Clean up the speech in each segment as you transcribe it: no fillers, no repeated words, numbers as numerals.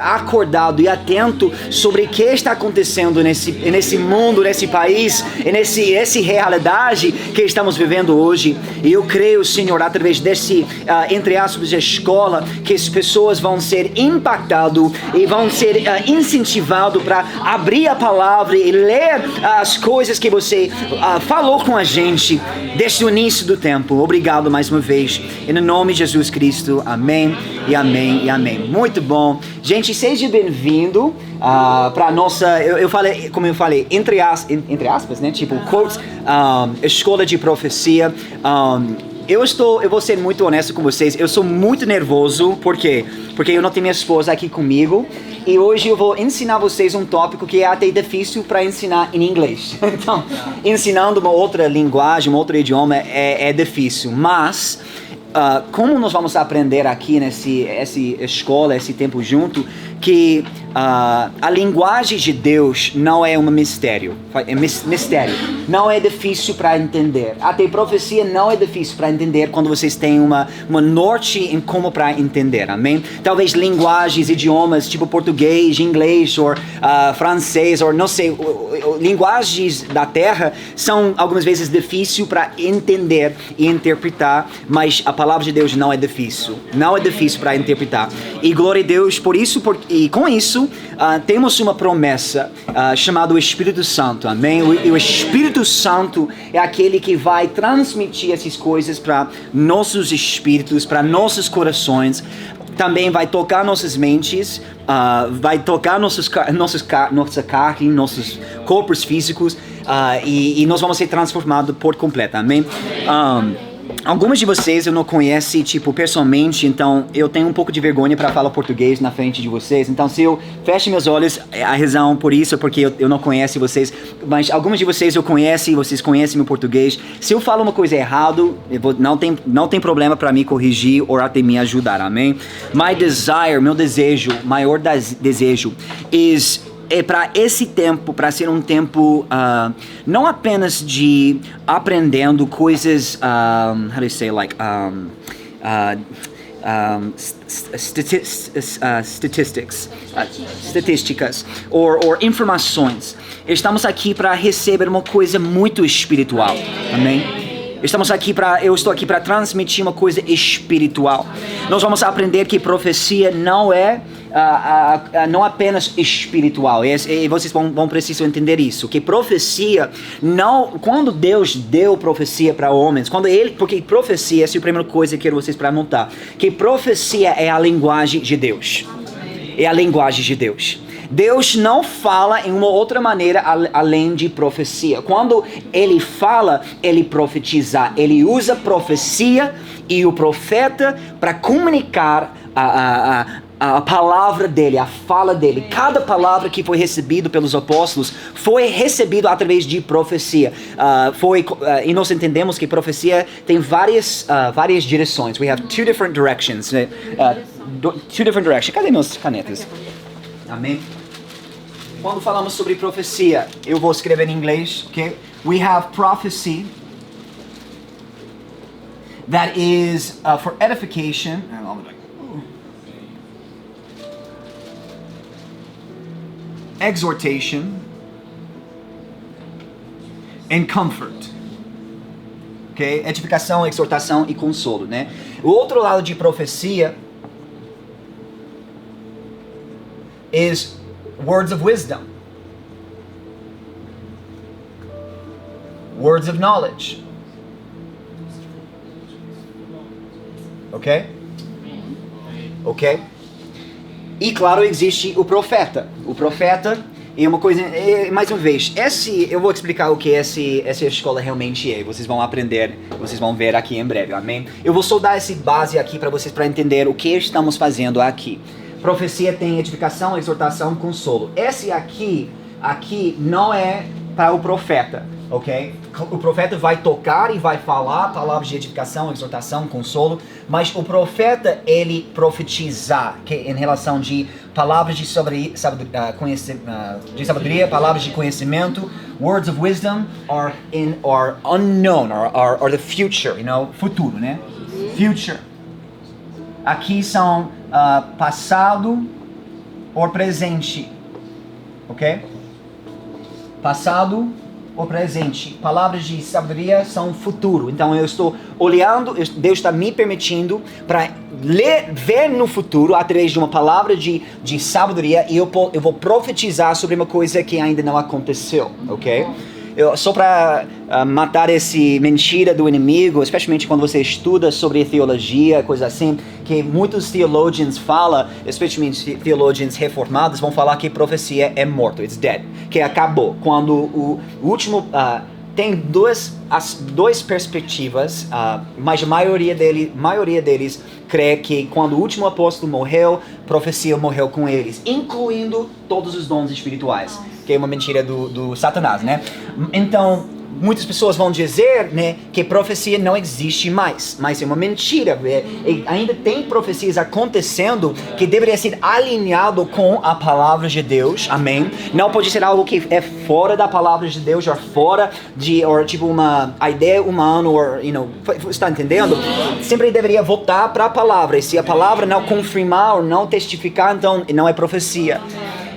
acordado e atento sobre o que está acontecendo nesse mundo, nesse país, nessa realidade que estamos vivendo hoje. E eu creio, Senhor, através desse, entre aspas, escola, que as pessoas vão ser impactadas e vão ser incentivadas para abrir a palavra e ler as coisas que você falou com a gente desde o início do tempo. Obrigado mais uma vez. E no nome de Jesus Cristo, amém e amém e amém. Muito bom. Gente, seja bem-vindo para nossa, como eu falei, entre aspas, né? Tipo, quotes, escola de profecia. Eu vou ser muito honesto com vocês, eu sou muito nervoso, por quê? Porque eu não tenho minha esposa aqui comigo, e hoje eu vou ensinar vocês um tópico que é até difícil para ensinar em inglês. Então, ensinando uma outra linguagem, um outro idioma é difícil, mas como nós vamos aprender aqui essa escola, esse tempo junto, que a linguagem de Deus não é um mistério. Mistério. Não é difícil para entender. Até profecia não é difícil para entender quando vocês têm uma norte em como para entender. Amém? Talvez linguagens, idiomas, tipo português, inglês, ou francês, ou não sei, linguagens da terra são algumas vezes difíceis para entender e interpretar, mas a palavra de Deus não é difícil. Não é difícil para interpretar. E glória a Deus por isso, e com isso, temos uma promessa chamada o Espírito Santo, amém? O Espírito Santo é aquele que vai transmitir essas coisas para nossos espíritos, para nossos corações, também vai tocar nossas mentes, vai tocar nossa carne, nossos corpos físicos, e nós vamos ser transformados por completo, amém? Algumas de vocês eu não conheço, tipo, pessoalmente, então eu tenho um pouco de vergonha para falar português na frente de vocês. Então, se eu fecho meus olhos, a razão por isso é porque eu não conheço vocês, mas algumas de vocês eu conheço e vocês conhecem meu português. Se eu falo uma coisa errada, não tem problema para me corrigir ou até me ajudar, amém? Meu desejo, maior desejo, é para esse tempo, para ser um tempo não apenas de aprendendo coisas, how do you say, like, estatísticas ou informações. Estamos aqui para receber uma coisa muito espiritual, amém? Eu estou aqui para transmitir uma coisa espiritual. Nós vamos aprender que profecia não é não apenas espiritual, e vocês vão precisar entender isso, que profecia não, quando Deus deu profecia para homens, porque profecia, essa é a primeira coisa que eu quero vocês para anotar, que profecia é a linguagem de Deus, é a linguagem de Deus. Deus não fala em uma outra maneira além de profecia. Quando Ele fala, Ele profetiza. Ele usa profecia e o profeta para comunicar a palavra dele, a fala dele. Cada palavra que foi recebida pelos apóstolos foi recebida através de profecia. E nós entendemos que profecia tem várias direções. We have two different directions. Cadê minhas canetas? Amém? Quando falamos sobre profecia, eu vou escrever em inglês, ok? We have prophecy that is for edification. Exhortation and comfort. Ok? Edificação, exortação e consolo, né? O outro lado de profecia is words of wisdom, words of knowledge. Ok? Ok? E claro, existe o profeta. O profeta é uma coisa, mais uma vez, eu vou explicar o que essa escola realmente é. Vocês vão aprender, vocês vão ver aqui em breve, amém? Eu vou só dar essa base aqui para vocês, para entender o que estamos fazendo aqui. Profecia tem edificação, exortação, consolo. Esse aqui não é para o profeta, ok? O profeta vai tocar e vai falar palavras de edificação, exortação, consolo, mas o profeta, ele profetiza, em relação de palavras de sabedoria, palavras de conhecimento. Words of wisdom are unknown, or the future, futuro, né? Future. Aqui são passado, ou presente. Ok? Passado ou presente. Palavras de sabedoria são futuro. Então eu estou olhando, Deus está me permitindo para ver no futuro através de uma palavra de sabedoria, e eu vou profetizar sobre uma coisa que ainda não aconteceu, ok? Só para matar esse mentira do inimigo, especialmente quando você estuda sobre teologia, coisa assim, que muitos theologians falam, especialmente theologians reformados, vão falar que profecia é morto, it's dead, que acabou. Quando o último... tem duas perspectivas, mas a maioria deles crê que quando o último apóstolo morreu, profecia morreu com eles, incluindo todos os dons espirituais, que é uma mentira do Satanás, né? Então, muitas pessoas vão dizer, né, que profecia não existe mais, mas é uma mentira. Ainda tem profecias acontecendo que deveria ser alinhado com a palavra de Deus, amém? Não pode ser algo que é fora da palavra de Deus, ou fora de, ou tipo uma ideia humana, ou, está entendendo? Sempre deveria voltar para a palavra, e se a palavra não confirmar ou não testificar, então não é profecia.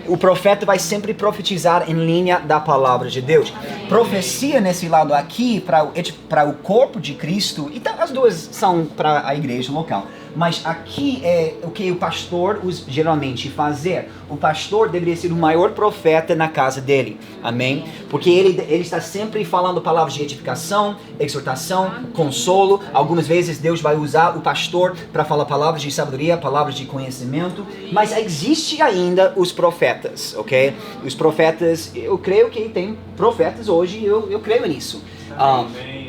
O profeta vai sempre profetizar em linha da palavra de Deus. Profecia nesse lado aqui para o corpo de Cristo, então as duas são para a igreja local. Mas aqui é o que o pastor geralmente fazer. O pastor deveria ser o maior profeta na casa dele. Amém? Porque ele está sempre falando palavras de edificação, exortação, consolo. Algumas vezes Deus vai usar o pastor para falar palavras de sabedoria, palavras de conhecimento. Mas existe ainda os profetas, ok? Os profetas, eu creio que tem profetas hoje, eu creio nisso.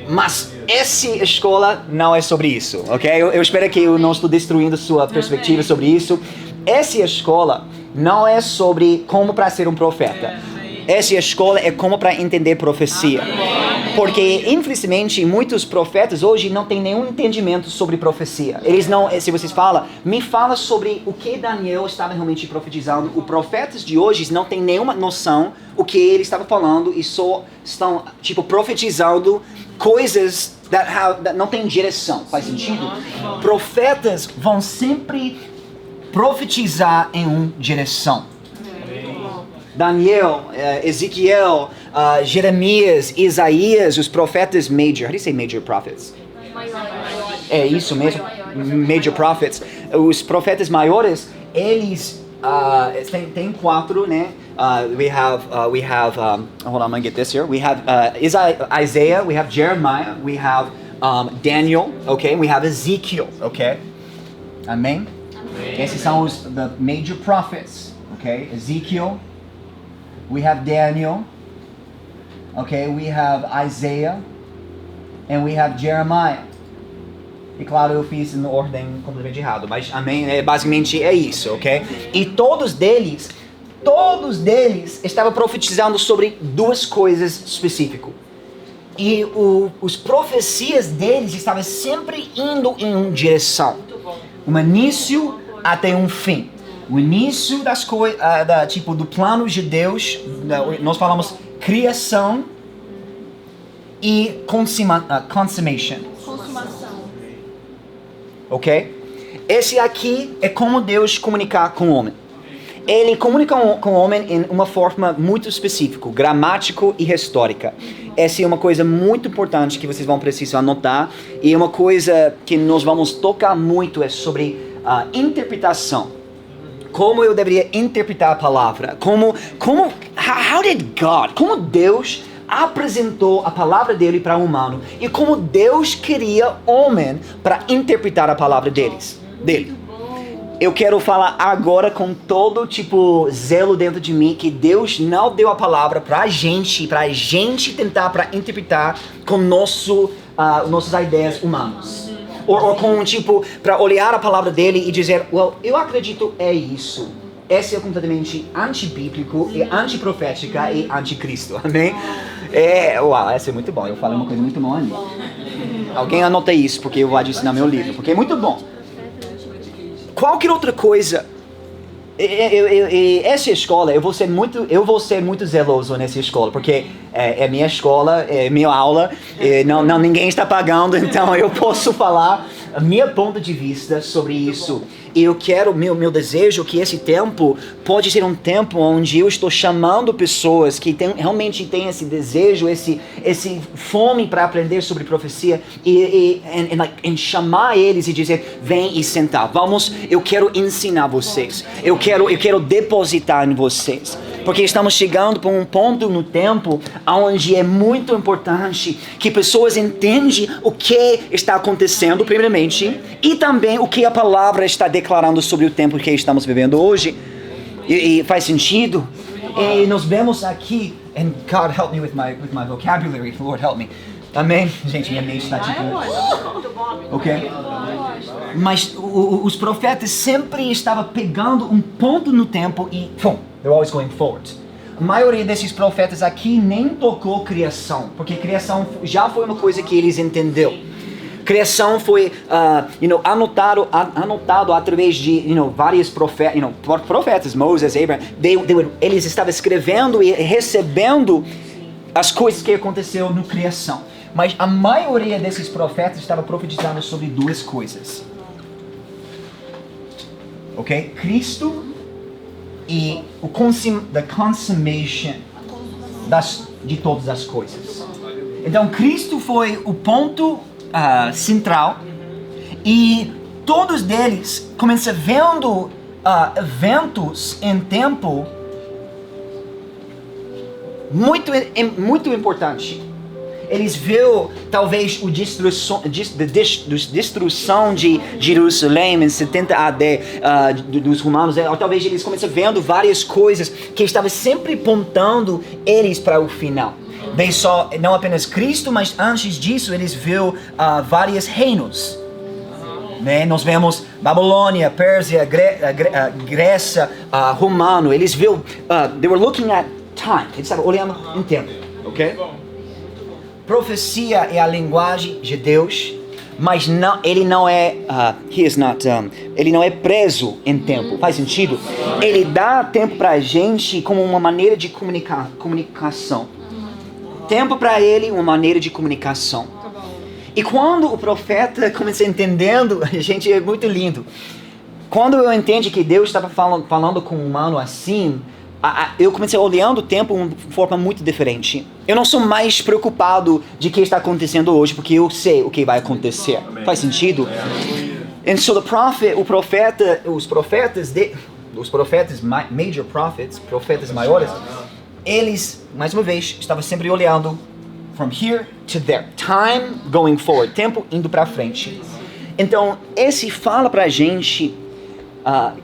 Mas essa escola não é sobre isso, ok? Eu espero que eu não estou destruindo sua perspectiva sobre isso. Essa escola não é sobre como para ser um profeta. Essa escola é como para entender profecia. Porque, infelizmente, muitos profetas hoje não têm nenhum entendimento sobre profecia. Eles não, se vocês falam, me fala sobre o que Daniel estava realmente profetizando. Os profetas de hoje não têm nenhuma noção o que ele estava falando e só estão, profetizando coisas that não tem direção. Faz sentido? Profetas vão sempre profetizar em uma direção. Daniel, Ezequiel, Jeremias, Isaías, os profetas major. How do you say major prophets? É isso mesmo, major prophets. Os profetas maiores, eles tem quatro, né? We have hold on, I'm gonna get this here. We have Isaiah, we have Jeremiah, we have Daniel, okay? We have Ezekiel, okay? Amém? Esses são os the major prophets, okay? Ezekiel. We have Daniel, okay, we have Isaiah, and we have Jeremiah. E claro, eu fiz em ordem completamente errado, mas amém, basicamente é isso, ok? E todos deles estavam profetizando sobre duas coisas específicas. E os profecias deles estavam sempre indo em uma direção. Um início até um fim. O início das coisas, do plano de Deus, nós falamos criação e consummation. Ok? Esse aqui é como Deus comunicar com o homem. Ele comunica com o homem em uma forma muito específica, gramático e histórica. Essa é uma coisa muito importante que vocês vão precisar anotar. E uma coisa que nós vamos tocar muito é sobre interpretação. Como eu deveria interpretar a palavra? Como Deus apresentou a palavra dele para o humano e como Deus queria homem para interpretar a palavra dele. Eu quero falar agora com todo zelo dentro de mim que Deus não deu a palavra pra gente tentar para interpretar com nossas ideias humanas. Ou com para olhar a palavra dele e dizer, eu acredito é isso. Esse é completamente antibíblico, e antiprofética e anticristo, amém? Essa é muito bom, eu falei uma coisa muito boa ali. Alguém anota isso, porque eu vou adicionar meu livro, porque é muito bom. Qualquer outra coisa, essa escola, eu vou ser muito zeloso nessa escola, porque é minha escola, é minha aula, ninguém está pagando, então eu posso falar a minha ponto de vista sobre isso. E eu quero, meu desejo, que esse tempo pode ser um tempo onde eu estou chamando pessoas que realmente têm esse desejo, esse fome para aprender sobre profecia e chamar eles e dizer, vem e sentar, eu quero ensinar vocês, eu quero depositar em vocês. Porque estamos chegando para um ponto no tempo onde é muito importante que pessoas entendam o que está acontecendo, primeiramente, e também o que a palavra está declarando sobre o tempo que estamos vivendo hoje. E faz sentido? E nós vemos aqui, and God help me with my vocabulary, Lord help me. Amém? Gente, minha mente está tipo... Ok? Mas os profetas sempre estavam pegando um ponto no tempo e... They're always going forward. A maioria desses profetas aqui nem tocou criação, porque criação já foi uma coisa que eles entenderam. Criação foi anotado através de vários profetas, Moses, Abraham. Eles estavam escrevendo e recebendo as coisas que aconteceram na criação. Mas a maioria desses profetas estava profetizando sobre duas coisas. Ok? Cristo e the consummation de todas as coisas. Então Cristo foi o ponto central e todos eles começam vendo eventos em tempo muito importante. Eles viram talvez a destruição de Jerusalém em 70 AD dos romanos. Ou talvez eles começam vendo várias coisas que estavam sempre apontando eles para o final. Bem só, não apenas Cristo, mas antes disso eles viram vários reinos. Né? Nós vemos Babilônia, Pérsia, Grécia, Romano. Eles viram, they were looking at time. Eles estavam olhando em tempo, ok? Profecia é a linguagem de Deus, mas ele não é preso em tempo. Faz sentido? Ele dá tempo para a gente como uma maneira de comunicação. Tempo para ele, uma maneira de comunicação. E quando o profeta começa entendendo, gente, é muito lindo. Quando eu entendo que Deus estava falando com o humano assim, eu comecei olhando o tempo de uma forma muito diferente. Eu não sou mais preocupado de o que está acontecendo hoje, porque eu sei o que vai acontecer. Faz sentido? And so os profetas, major prophets, profetas maiores, eles, mais uma vez, estavam sempre olhando from here to there. Time going forward. Tempo indo para frente. Então, esse fala pra gente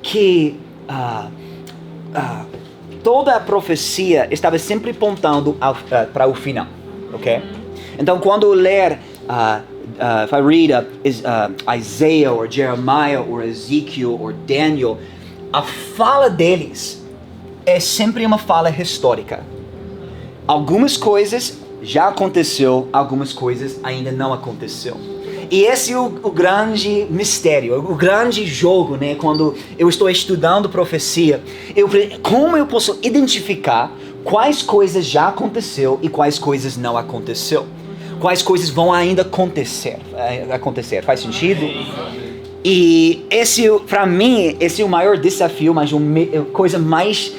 que toda a profecia estava sempre apontando para o final, ok? Então, quando eu ler, if I read Isaiah, or Jeremiah, or Ezekiel, or Daniel, a fala deles é sempre uma fala histórica. Algumas coisas já aconteceu, algumas coisas ainda não aconteceu. E esse é o grande mistério, o grande jogo, né? Quando eu estou estudando profecia, como eu posso identificar quais coisas já aconteceu e quais coisas não aconteceu? Quais coisas vão ainda acontecer? Faz sentido? E para mim, esse é o maior desafio, mas a coisa mais...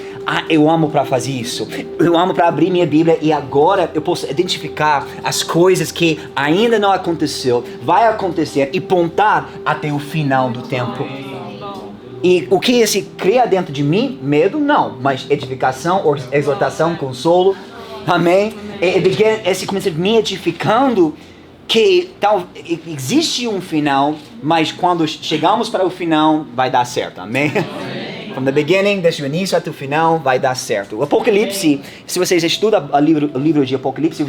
eu amo para fazer isso. Eu amo para abrir minha Bíblia e agora eu posso identificar as coisas que ainda não aconteceu, vai acontecer e apontar até o final do tempo. E o que esse cria dentro de mim? Medo? Não. Mas edificação, exortação, consolo. Amém? Esse começa me edificando que existe um final, mas quando chegamos para o final, vai dar certo. Amém? From the beginning, desde o início até o final, vai dar certo. O Apocalipse, se vocês estudam o livro de Apocalipse,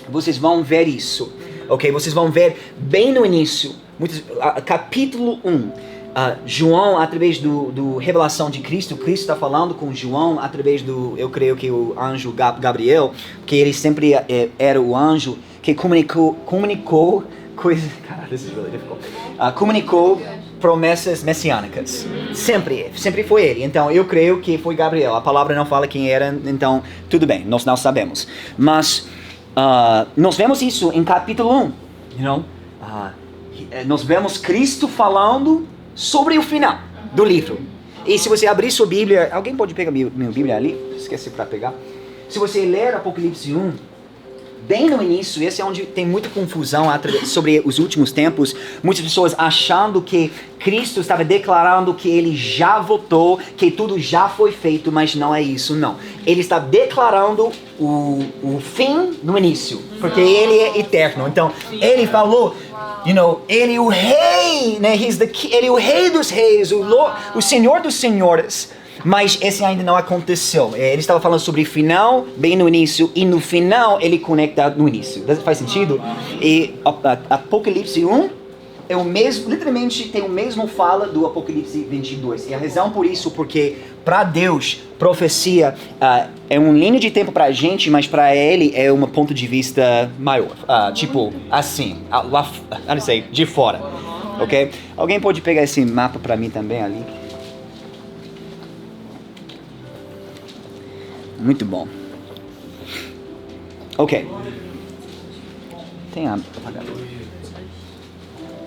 vocês vão ver isso. Ok? Vocês vão ver bem no início, capítulo 1. João, através do revelação de Cristo está falando com João através eu creio que o anjo Gabriel, que ele sempre era o anjo que comunicou coisas, cara, this is really difficult. Comunicou promessas messiânicas. Sempre foi ele. Então, eu creio que foi Gabriel. A palavra não fala quem era, então, tudo bem, nós não sabemos. Mas, nós vemos isso em capítulo 1, nós vemos Cristo falando sobre o final do livro. E se você abrir sua Bíblia, alguém pode pegar minha Bíblia ali? Esqueci para pegar. Se você ler Apocalipse 1, bem no início, esse é onde tem muita confusão sobre os últimos tempos. Muitas pessoas achando que Cristo estava declarando que ele já voltou, que tudo já foi feito, mas não é isso, não. Ele está declarando o fim no início, porque ele é eterno. Então, ele falou, ele é o rei, né? Ele é o rei dos reis, o Senhor dos senhores. Mas esse ainda não aconteceu. Ele estava falando sobre o final, bem no início, e no final ele conecta no início. Faz sentido? E Apocalipse 1 é o mesmo, literalmente tem o mesmo fala do Apocalipse 22. E a razão por isso, porque para Deus, profecia é uma linha de tempo para a gente, mas para ele é um ponto de vista maior. Tipo, assim, lá, não sei, de fora. Ok? Alguém pode pegar esse mapa para mim também ali? Muito bom. Ok. Tem apagador.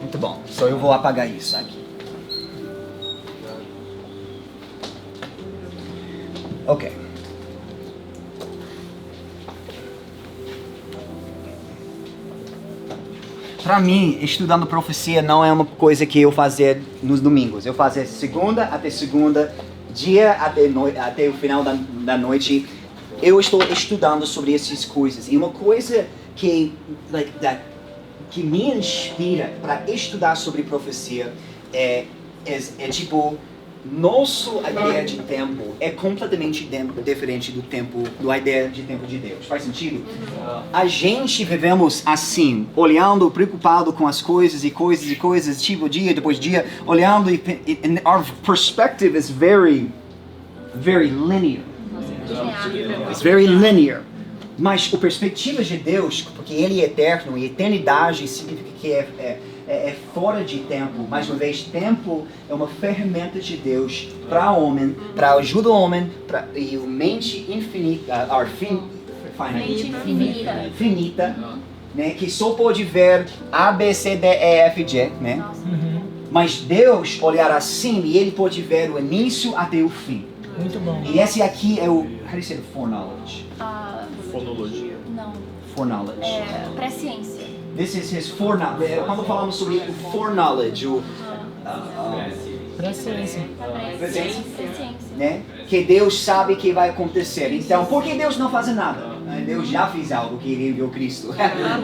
Muito bom. Só eu vou apagar isso aqui. Ok. Para mim, estudando profecia não é uma coisa que eu fazer nos domingos. Eu faço segunda até segunda, dia até o final da noite. Eu estou estudando sobre essas coisas. E uma coisa que me inspira para estudar sobre profecia é tipo, nossa ideia de tempo é completamente diferente da ideia de tempo de Deus. Faz sentido? A gente vivemos assim, olhando, preocupado com as coisas, tipo dia depois dia, olhando e our perspective is very, very linear. It's very linear. Mas a perspectiva de Deus, porque Ele é eterno, e eternidade significa que é fora de tempo. Mais uma vez, tempo é uma ferramenta de Deus para o homem, para ajudar o homem, e a mente infinita, finita, né, que só pode ver A, B, C, D, E, F, G, né? Mas Deus olhar assim e Ele pode ver o início até o fim. Muito bom. E esse aqui é o... How do you say the foreknowledge? Fonologia. Não. Foreknowledge. Presciência. This is his foreknowledge. Quando falamos sobre o foreknowledge, Presciência. Presciência. né? Que Deus sabe que vai acontecer. Então, por que Deus não faz nada? Deus já fez algo, que Ele enviou Cristo.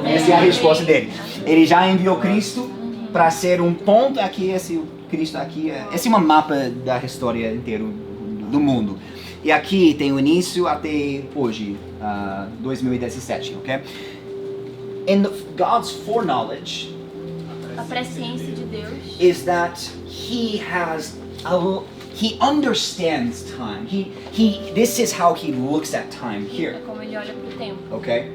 Essa é a resposta dele. Ele já enviou Cristo para ser um ponto aqui, esse Cristo aqui. Esse é um mapa da história inteira do mundo. E aqui tem o início até hoje, 2017, ok? And God's foreknowledge, A presciência de Deus is that He understands time. This is how He looks at time é here, como ele olha para o tempo. okay?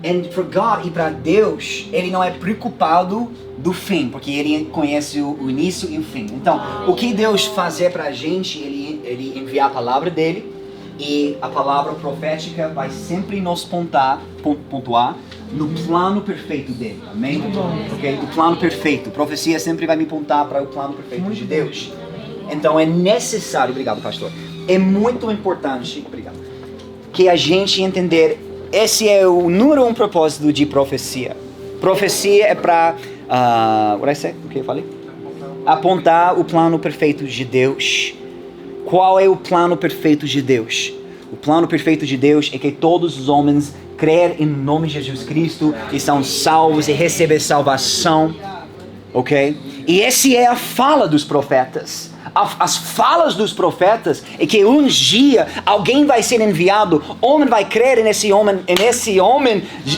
And for God, e para Deus, Ele não é preocupado do fim, porque Ele conhece o início e o fim. Então, o que Deus fazer para a gente, Ele enviar a palavra dele, e a palavra profética vai sempre nos pontuar no plano perfeito dele, amém? Okay? O plano perfeito, profecia sempre vai me apontar para o plano perfeito de Deus. Então é necessário, obrigado pastor, é muito importante, obrigado, que a gente entender, esse é o número 1 propósito de profecia. Profecia é para, o que eu falei? Apontar o plano perfeito de Deus. Qual é o plano perfeito de Deus? O plano perfeito de Deus é que todos os homens creem em nome de Jesus Cristo e são salvos e recebem salvação, ok? E essa é a fala dos profetas. As falas dos profetas é que um dia alguém vai ser enviado, homem vai crer nesse homem,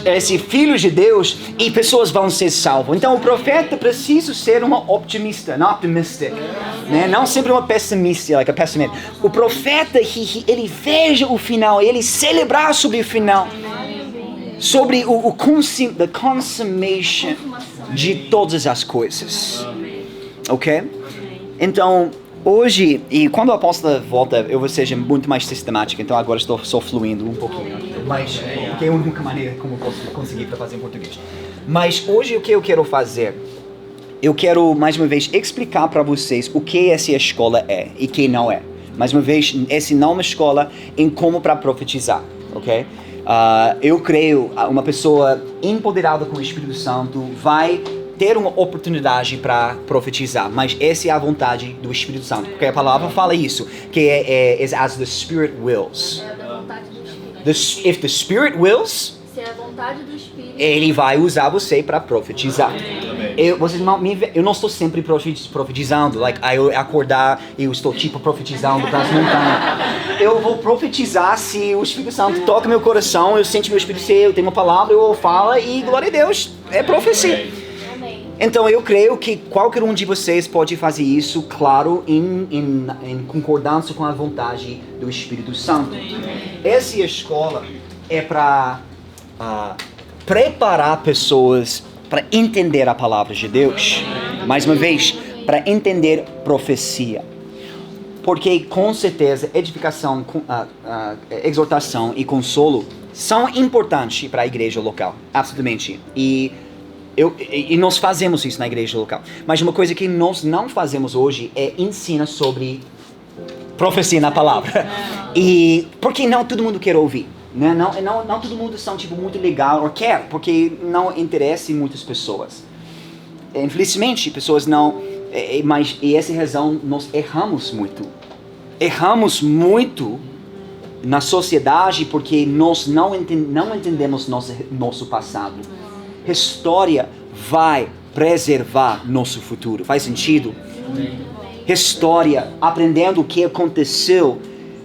esse filho de Deus, e pessoas vão ser salvas. Então o profeta precisa ser uma optimista, né? Não sempre uma pessimista, like a pessimist. O profeta, ele veja o final, ele celebrar sobre o final, sobre the consummation de todas as coisas, ok? Então, hoje, e quando a apóstola volta, eu vou ser muito mais sistemática, então agora estou só fluindo um pouquinho, mas que é a única maneira como eu posso conseguir para fazer em português. Mas hoje o que eu quero fazer? Eu quero, mais uma vez, explicar para vocês o que essa escola é e que não é. Mais uma vez, essa não é uma escola em como para profetizar, ok? Eu creio uma pessoa empoderada com o Espírito Santo vai ter uma oportunidade para profetizar, mas essa é a vontade do Espírito Santo, porque a palavra fala isso, que é as the Spirit wills. É a vontade do Espírito. If the Spirit wills, Se é a vontade do Espírito. Ele vai usar você para profetizar. Eu não estou sempre profetizando, eu acordar e eu estou tipo profetizando para as montanhas. Eu vou profetizar se o Espírito Santo toca meu coração, eu sinto meu Espírito ser, eu tenho uma palavra, eu falo e glória a Deus, é profecia. Amém. Então eu creio que qualquer um de vocês pode fazer isso, claro, em concordância com a vontade do Espírito Santo. Essa escola é para preparar pessoas para entender a palavra de Deus. Mais uma vez, para entender profecia. Porque com certeza edificação, exortação e consolo são importantes para a igreja local. Absolutamente. E nós fazemos isso na igreja local. Mas uma coisa que nós não fazemos hoje é ensinar sobre profecia na palavra. E porque não todo mundo quer ouvir. Né? Não todo mundo são tipo muito legal ou quer, porque não interessa muitas pessoas. Infelizmente, pessoas não. Mas e essa razão nós erramos muito. Erramos muito na sociedade porque nós não entendemos nosso passado. História vai preservar nosso futuro. Faz sentido? História, aprendendo o que aconteceu,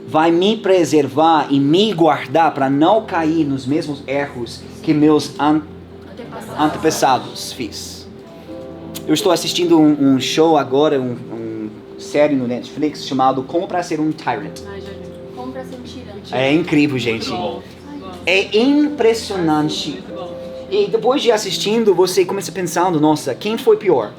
vai me preservar e me guardar para não cair nos mesmos erros que meus antepassados fiz. Eu estou assistindo um show agora, um série no Netflix chamado Como para Ser um Tyrant. Como para ser um tirante. É incrível, gente. É impressionante. E depois de assistindo, você começa pensando, nossa, quem foi pior?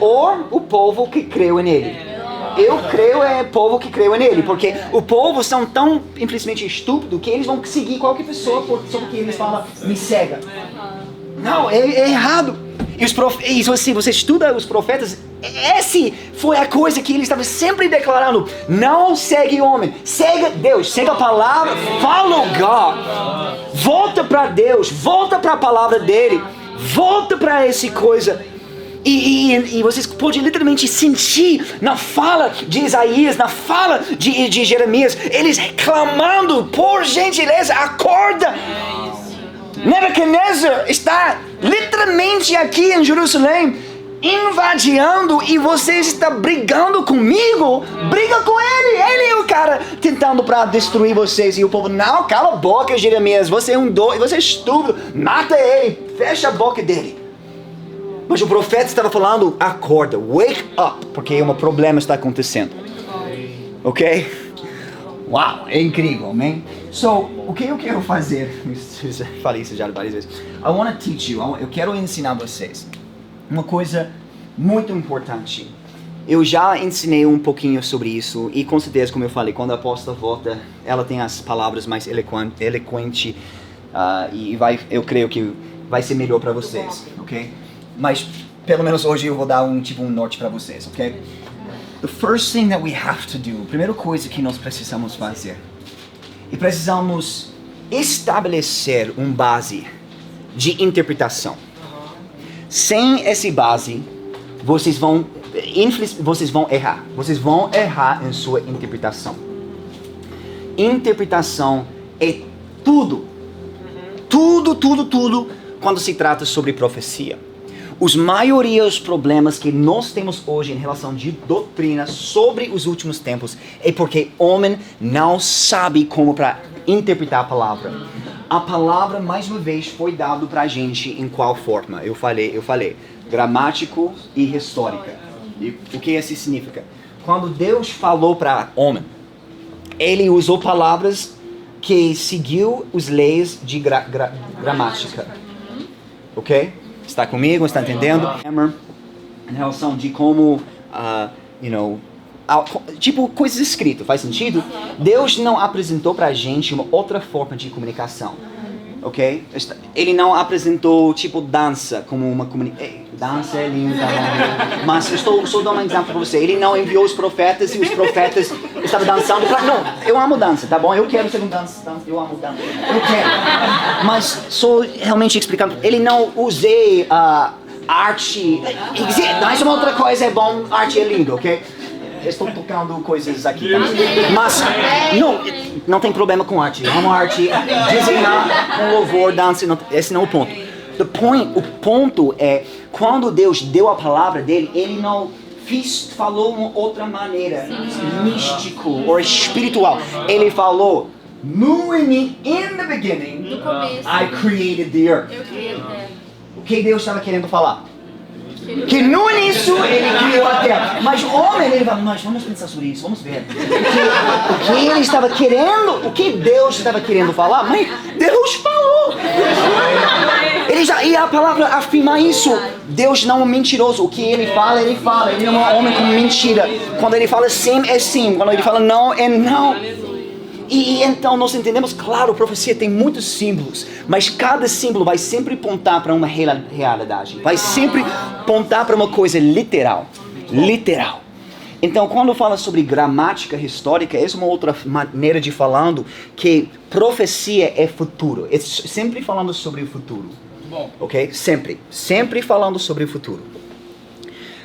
Ou o povo que creu nele. Eu creio é o povo que creu nele, porque o povo são tão infelizmente estúpidos que eles vão seguir qualquer pessoa porque eles falam, me cega. Não, é errado. E se você estuda os profetas, essa foi a coisa que eles estavam sempre declarando. Não segue homem, segue Deus, segue a palavra, follow God. Volta para Deus, volta para a palavra dele, volta para essa coisa. E vocês podem literalmente sentir na fala de Isaías, na fala de Jeremias, eles reclamando, por gentileza, acorda. Nebuchadnezzar está literalmente aqui em Jerusalém, invadindo, e você está brigando comigo? Briga com ele! Ele é o cara tentando para destruir vocês. E o povo, não, cala a boca, Jeremias, você é um doido, você é estúpido, mata ele, fecha a boca dele. Mas o profeta estava falando, acorda, wake up, porque um problema está acontecendo. Ok? Uau, é incrível, amém? So, o que eu quero fazer? Eu falei isso já várias vezes. I want to teach you, eu quero ensinar vocês uma coisa muito importante. Eu já ensinei um pouquinho sobre isso, e com certeza, como eu falei, quando a apóstola volta, ela tem as palavras mais eloquentes, e eu creio que vai ser melhor para vocês, ok? Mas, pelo menos hoje eu vou dar um norte para vocês, ok? The first thing that we have to do, a primeira coisa que nós precisamos fazer, e precisamos estabelecer uma base de interpretação. Sem essa base, vocês vão errar. Vocês vão errar em sua interpretação. Interpretação é tudo. Tudo quando se trata sobre profecia. Os maiores problemas que nós temos hoje em relação de doutrina sobre os últimos tempos é porque o homem não sabe como para interpretar a palavra. A palavra, mais uma vez, foi dada para a gente em qual forma? Eu falei, gramático e histórica. E o que isso significa? Quando Deus falou para o homem, ele usou palavras que seguiu as leis de gramática. Ok? Está comigo? Está entendendo? Em relação de como, tipo coisas escritas, faz sentido? Deus não apresentou pra gente uma outra forma de comunicação, ok? Ele não apresentou tipo dança como uma comunicação. Dança é linda, mas eu estou dando um exemplo pra você. Ele não enviou os profetas e os profetas estavam dançando. Não, eu amo dança, tá bom? Eu quero ser um dança, eu amo dança, eu quero. Mas só realmente explicando, ele não usei arte. Mas uma outra coisa é bom, arte é lindo, ok? Estou tocando coisas aqui, tá? Mas não tem problema com arte. Eu amo arte, desenhar com louvor, dança, esse não é o ponto. O ponto é, quando Deus deu a palavra dele, ele não falou uma outra maneira, místico ou espiritual. Ele falou, in the beginning, I created the earth. Eu criei a terra. O que Deus estava querendo falar? Que no início ele criou a terra. Mas o homem, ele fala, mas vamos pensar sobre isso, vamos ver. O que ele estava querendo, o que Deus estava querendo falar, mas Deus falou. E a palavra afirma isso. Deus não é mentiroso. O que ele fala, ele fala. Ele não é um homem com mentira. Quando ele fala sim, é sim. Quando ele fala não, é não. E então nós entendemos, claro, a profecia tem muitos símbolos, mas cada símbolo vai sempre apontar para uma realidade, vai sempre apontar para uma coisa literal. Então, quando fala sobre gramática histórica, essa é uma outra maneira de falando que profecia é futuro. É sempre falando sobre o futuro. Ok? Sempre falando sobre o futuro.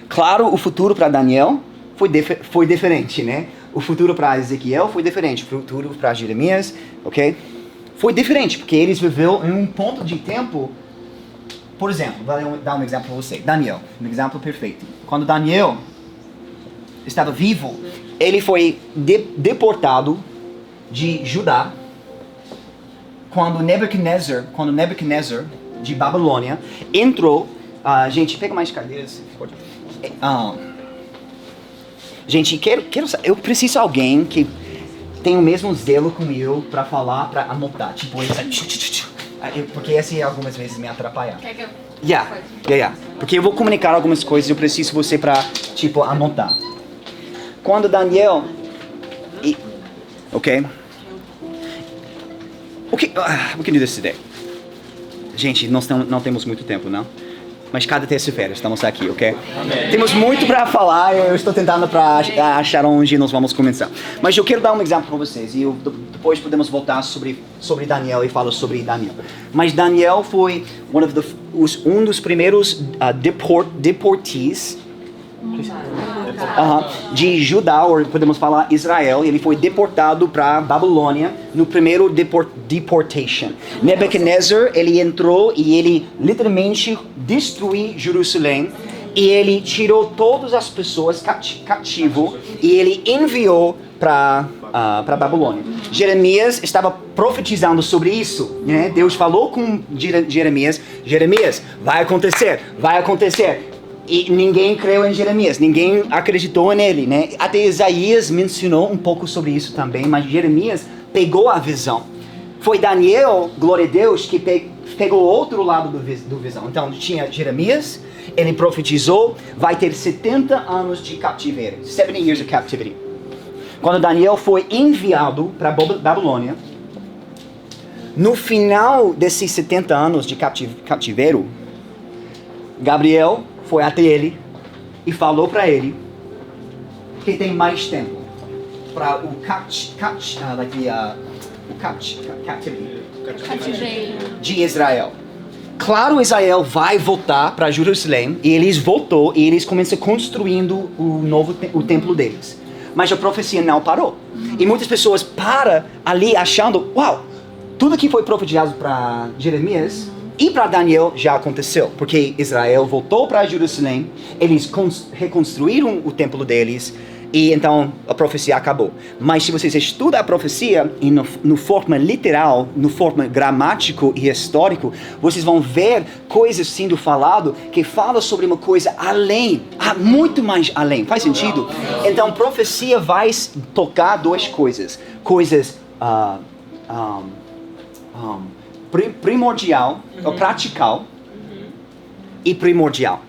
Claro, o futuro para Daniel foi diferente, né? O futuro para Ezequiel foi diferente. O futuro para Jeremias, ok? Foi diferente, porque eles viveram em um ponto de tempo. Por exemplo, vou dar um exemplo para você. Daniel, um exemplo perfeito. Quando Daniel estava vivo, ele foi deportado de Judá. Quando Nebuchadnezzar de Babilônia entrou. Gente, pega mais cadeiras. Gente, eu preciso de alguém que tem o mesmo zelo comigo para falar, para anotar. Tipo, porque esse algumas vezes me atrapalha. Quer que eu... Yeah. Porque eu vou comunicar algumas coisas e eu preciso de você para, tipo, anotar. Quando Daniel... Ok? O que decidir? Gente, nós não temos muito tempo, não? Mas cada terça-feira estamos aqui, ok? Amém. Temos muito para falar, eu estou tentando para achar onde nós vamos começar. Mas eu quero dar um exemplo para vocês e depois podemos voltar sobre Daniel e falar sobre Daniel. Mas Daniel foi um dos primeiros deportees de Judá, ou podemos falar Israel. Ele foi deportado para Babilônia no primeiro deportation. Nebuchadnezzar, ele entrou e ele literalmente destruiu Jerusalém e ele tirou todas as pessoas cativo e ele enviou para Babilônia. Jeremias estava profetizando sobre isso, né? Deus falou com Jeremias, vai acontecer. E ninguém creu em Jeremias, ninguém acreditou nele, né? Até Isaías mencionou um pouco sobre isso também, mas Jeremias pegou a visão. Foi Daniel, glória a Deus, que pegou o outro lado do visão. Então tinha Jeremias, ele profetizou, vai ter 70 anos de cativeiro, 70 years of captivity. Quando Daniel foi enviado para Babilônia, no final desses 70 anos de cativeiro, Gabriel foi até ele e falou para ele que tem mais tempo para o Cativeiro. de Israel. Claro, Israel vai voltar para Jerusalém e eles voltou e eles começam construindo o templo deles. Mas a profecia não parou. E muitas pessoas param ali achando, uau, tudo que foi profetizado para Jeremias e para Daniel já aconteceu, porque Israel voltou para Jerusalém, eles reconstruíram o templo deles, e então a profecia acabou. Mas se vocês estudam a profecia, e no forma literal, no forma gramático e histórico, vocês vão ver coisas sendo falado que fala sobre uma coisa além, muito mais além. Faz sentido? Então profecia vai tocar duas coisas. Coisas primordial, ou pratical, e primordial.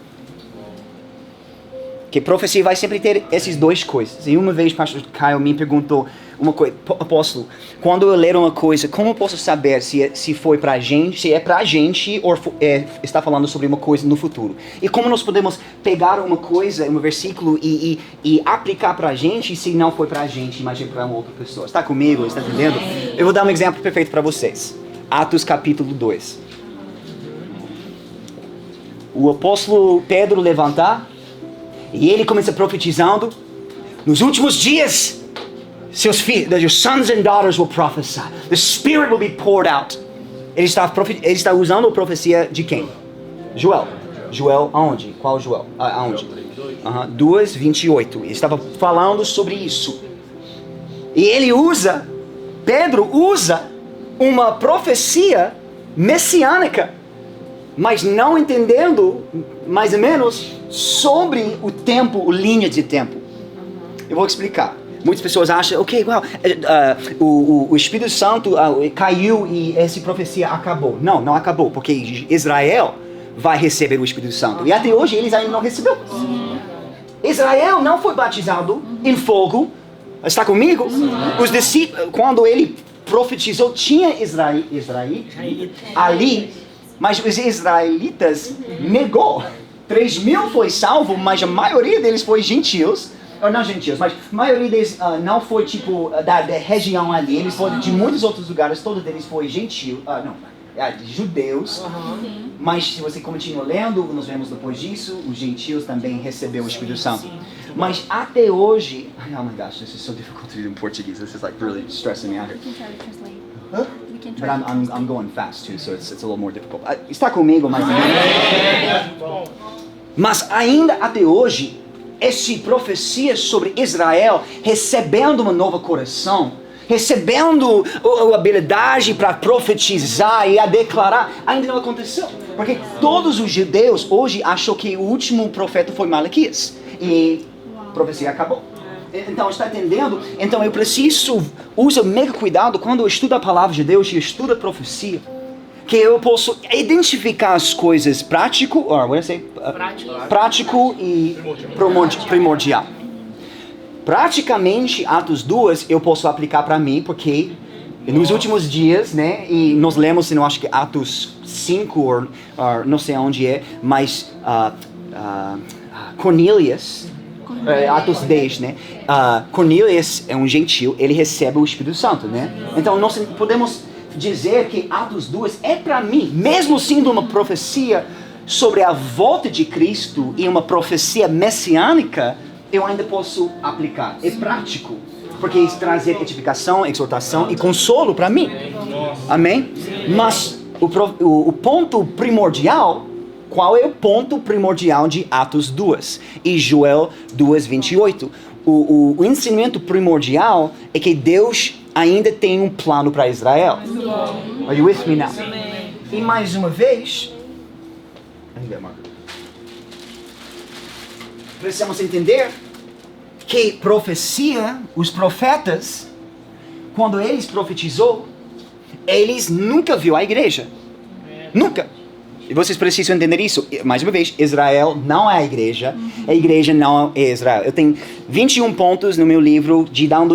Que profecia vai sempre ter essas duas coisas. E uma vez o pastor Caio me perguntou uma coisa, apóstolo, quando eu ler uma coisa, como eu posso saber se foi pra gente, se é pra gente ou está falando sobre uma coisa no futuro? E como nós podemos pegar uma coisa, um versículo e aplicar pra gente se não foi pra gente, mas é pra uma outra pessoa? Está comigo? Está entendendo? Eu vou dar um exemplo perfeito para vocês. Atos capítulo 2. O apóstolo Pedro levantar e ele começa profetizando. Nos últimos dias, your sons and daughters will prophesy. The Spirit will be poured out. Ele está usando a profecia de quem? Joel. Joel aonde? Qual Joel? Aonde? 2:28. Ele estava falando sobre isso. E Pedro usa uma profecia messiânica, mas não entendendo, mais ou menos, sobre o tempo, a linha de tempo. Eu vou explicar. Muitas pessoas acham, o Espírito Santo caiu e essa profecia acabou. Não acabou, porque Israel vai receber o Espírito Santo. E até hoje eles ainda não receberam. Israel não foi batizado em fogo. Está comigo? Os discípulos, quando ele profetizou, tinha Israel ali, mas os israelitas negou. 3.000 foi salvo, mas a maioria deles foi gentios. Não gentios, mas a maioria deles não foi tipo da região ali. Eles foram de muitos outros lugares, todos eles foram gentios. Judeus. Mas se você continua lendo, nós vemos depois disso, os gentios também receberam o Espírito Santo. Mas até hoje, oh my gosh, this is so difficult to read in Portuguese. This is like really stressing me out here. We can try to translate. Huh? We can But try to translate. I'm going fast too, so it's a little more difficult. Está comigo mais ou menos? Mas ainda até hoje, essa profecia sobre Israel recebendo uma nova coração, recebendo a habilidade para profetizar e a declarar, ainda não aconteceu. Porque todos os judeus hoje acham que o último profeta foi Malaquias. E a profecia acabou. Então, está entendendo? Então, eu preciso usar mega cuidado quando eu estudo a palavra de Deus e estudo a profecia. Que eu posso identificar as coisas prático e primordial. Praticamente, Atos 2 eu posso aplicar para mim, porque nos últimos dias, né, e nós lemos, eu acho que Atos 5, ou não sei onde é, mas Cornelius, Atos 10, né, Cornelius é um gentil, ele recebe o Espírito Santo, né, então nós podemos dizer que Atos 2 é para mim, mesmo sendo uma profecia sobre a volta de Cristo e uma profecia messiânica, eu ainda posso aplicar. É prático, porque isso traz edificação, exortação e consolo para mim. Amém? Mas o ponto primordial, qual é o ponto primordial de Atos 2 e Joel 2:28? O ensinamento primordial é que Deus ainda tem um plano para Israel. Are you with me now? E mais uma vez, precisamos entender que profecia, os profetas, quando eles profetizou, eles nunca viu a igreja. Nunca. E vocês precisam entender isso. Mais uma vez, Israel não é a igreja não é Israel. Eu tenho 21 pontos no meu livro de dando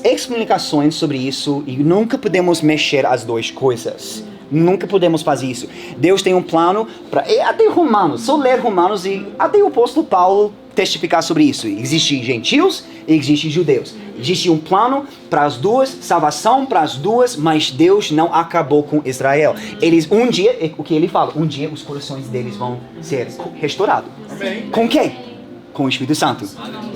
explicações sobre isso, e nunca podemos mexer as duas coisas. Nunca podemos fazer isso. Deus tem um plano para até Romanos, só ler Romanos e até o apóstolo Paulo testificar sobre isso. Existem gentios e existem judeus. Existe um plano para as duas, salvação para as duas, mas Deus não acabou com Israel. Eles um dia, o que ele fala, um dia os corações deles vão ser restaurados. Amém. Com quem? Com o Espírito Santo.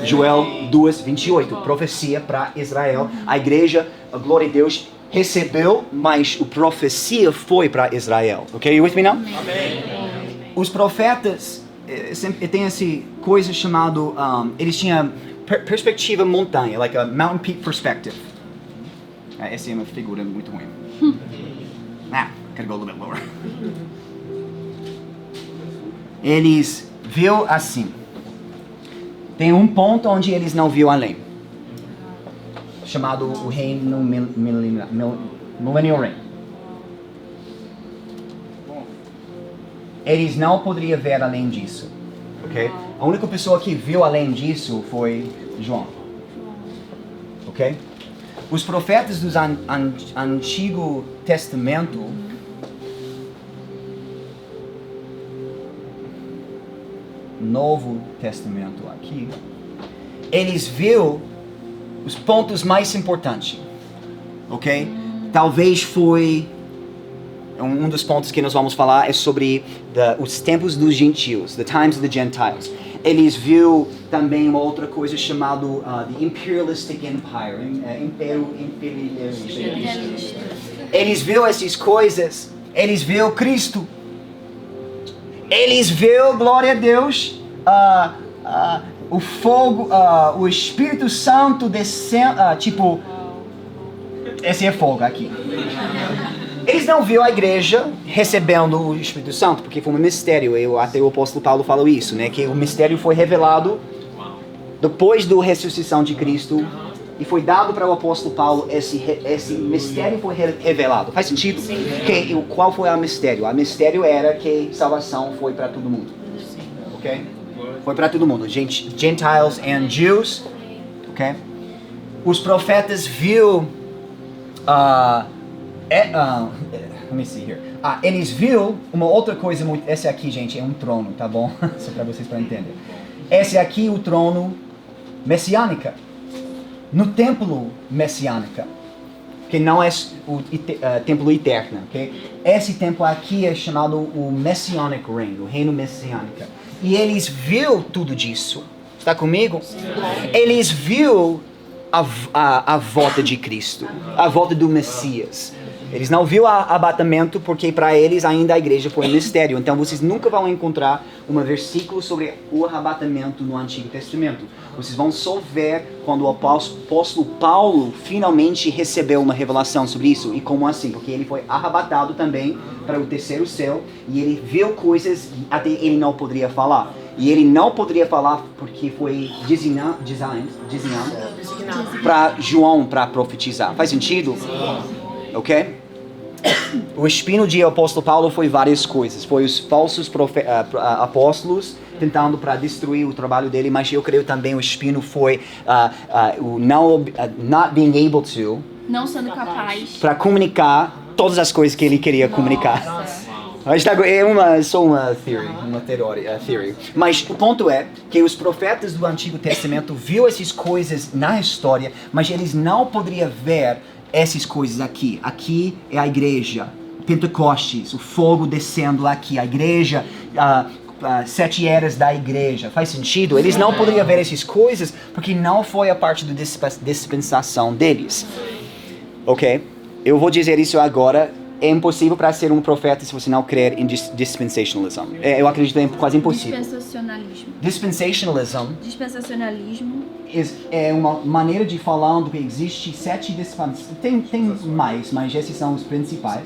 Joel 2:28, profecia para Israel. A igreja, a glória de Deus, recebeu, mas a profecia foi para Israel. Ok? You with me now? Amém. Os profetas tem essa coisa chamada, eles tinham perspectiva montanha, like a mountain peak perspective. Essa é uma figura muito ruim. Gotta go a little bit lower. Eles viu assim. Tem um ponto onde eles não viu além, chamado o reino millennial reign. Eles não poderiam ver além disso. ok? A única pessoa que viu além disso foi João, ok? Os profetas do Antigo Testamento Novo Testamento aqui, eles viram os pontos mais importantes, ok? Talvez foi um dos pontos que nós vamos falar é sobre os tempos dos gentios, the times of the Gentiles. Eles viram também uma outra coisa chamada the Imperialistic Empire, imperialista. Eles viram essas coisas, eles viram Cristo, eles viram, glória a Deus, o fogo, o Espírito Santo descendo, tipo, esse é fogo aqui. Eles não viram a igreja recebendo o Espírito Santo, porque foi um mistério. Até o apóstolo Paulo falou isso, né? Que o mistério foi revelado depois da ressuscitação de Cristo e foi dado para o apóstolo Paulo. Esse mistério foi revelado. Faz sentido? Qual foi o mistério? O mistério era que salvação foi para todo mundo. Ok? Foi para todo mundo. Gentiles and Jews. Ok? Os profetas viram... let me see here. Eles viram uma outra coisa muito... Esse aqui, gente, é um trono, tá bom? Só para vocês para entender. Esse aqui é o trono messiânico. No templo messiânico. Que não é o templo eterno, ok? Esse templo aqui é chamado o Messianic Reign, o reino messiânico. E eles viram tudo disso. Está comigo? Sim. Eles viram a volta de Cristo, a volta do Messias. Eles não viram abatimento porque para eles ainda a igreja foi um mistério. Então vocês nunca vão encontrar um versículo sobre o arrebatamento no Antigo Testamento. Vocês vão só ver quando o apóstolo Paulo finalmente recebeu uma revelação sobre isso. E como assim? Porque ele foi arrebatado também para o terceiro céu e ele viu coisas que até ele não poderia falar. E ele não poderia falar porque foi designado para João para profetizar. Faz sentido? Ok? O espinho de apóstolo Paulo foi várias coisas. Foi os falsos apóstolos tentando para destruir o trabalho dele, mas eu creio também o espinho foi o not being able to, não sendo capaz para comunicar todas as coisas que ele queria comunicar. É só uma theory. Mas o ponto é que os profetas do Antigo Testamento viram essas coisas na história, mas eles não poderiam ver essas coisas aqui. Aqui é a igreja, Pentecostes, o fogo descendo aqui, a igreja, 7 eras da igreja. Faz sentido? Eles não poderiam ver essas coisas porque não foi a parte da dispensação deles. Ok? Eu vou dizer isso agora. É impossível para ser um profeta se você não crer em dispensationalism. Eu acredito que é quase impossível. Dispensationalism é uma maneira de falando que existe 7 dispensações. Tem mais, mas esses são os principais.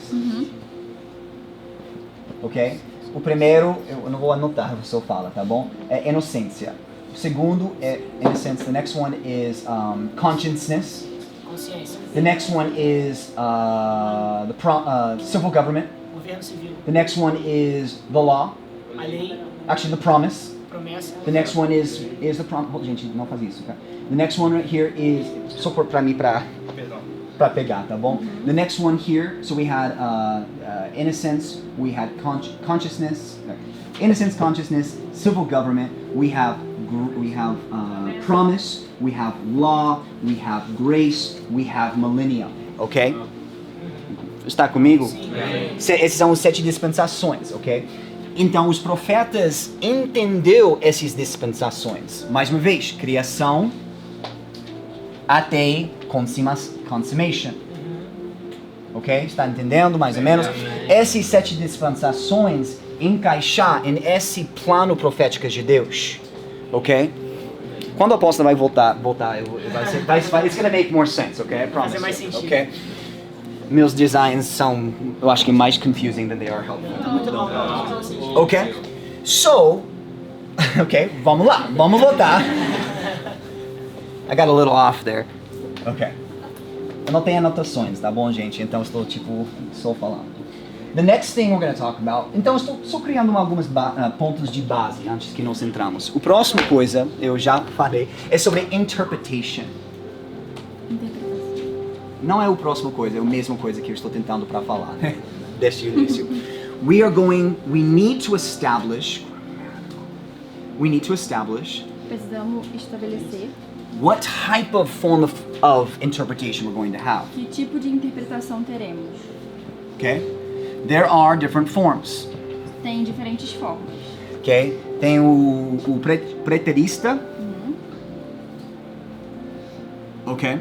Ok? O primeiro, eu não vou anotar, eu só falo, tá bom? É inocência. O segundo é innocence. The next one is consciousness. The next one is the civil government. Governo civil. The next one is the law. A lei. Actually, the promise. Promessa. The next one is the promise. Gente, não faz isso, tá? The next one right here is só para mim para pegar, tá bom? The next one here, so we had innocence, we had consciousness, innocence, consciousness, civil government. We have promise. We have law, we have grace, we have millennium. Ok? Está comigo? Sim. Essas são as 7 dispensações, ok? Então os profetas entenderam essas dispensações. Mais uma vez, criação até consummation. Ok? Está entendendo mais ou menos? Essas 7 dispensações encaixar em esse plano profético de Deus. Ok? Quando o apóstolo vai voltar, it's gonna make more sense, okay? I promise. Fazer mais sentido. Okay? Meus designs são, eu acho que mais confusing than they are helpful. Muito bom. Okay? So, okay, vamos lá, vamos voltar. I got a little off there. Okay. Eu não tenho anotações, tá bom, gente? Então estou só falando. The next thing we're going to talk about. Então, estou só criando alguns pontos de base antes que nós entramos. O próximo coisa, eu já falei, é sobre interpretation. Não é a próxima coisa, é a mesma coisa que eu estou tentando para falar. Desde o início. We need to establish. Precisamos estabelecer What type of form of interpretation we're going to have. que tipo de interpretação teremos. Okay? There are different forms. Tem diferentes formas. Okay? Tem o preterista. Okay?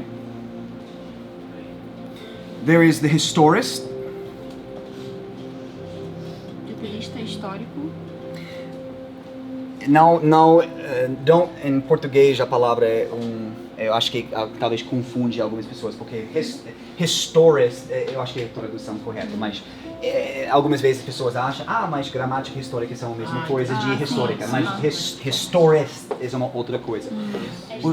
There is the historist. Preterista histórico. Em português a palavra é eu acho que talvez confunde algumas pessoas, porque historist, eu acho que é a tradução correta, mas algumas vezes as pessoas acham, mas gramática e histórica são a mesma coisa de histórica, mas historist é uma outra coisa.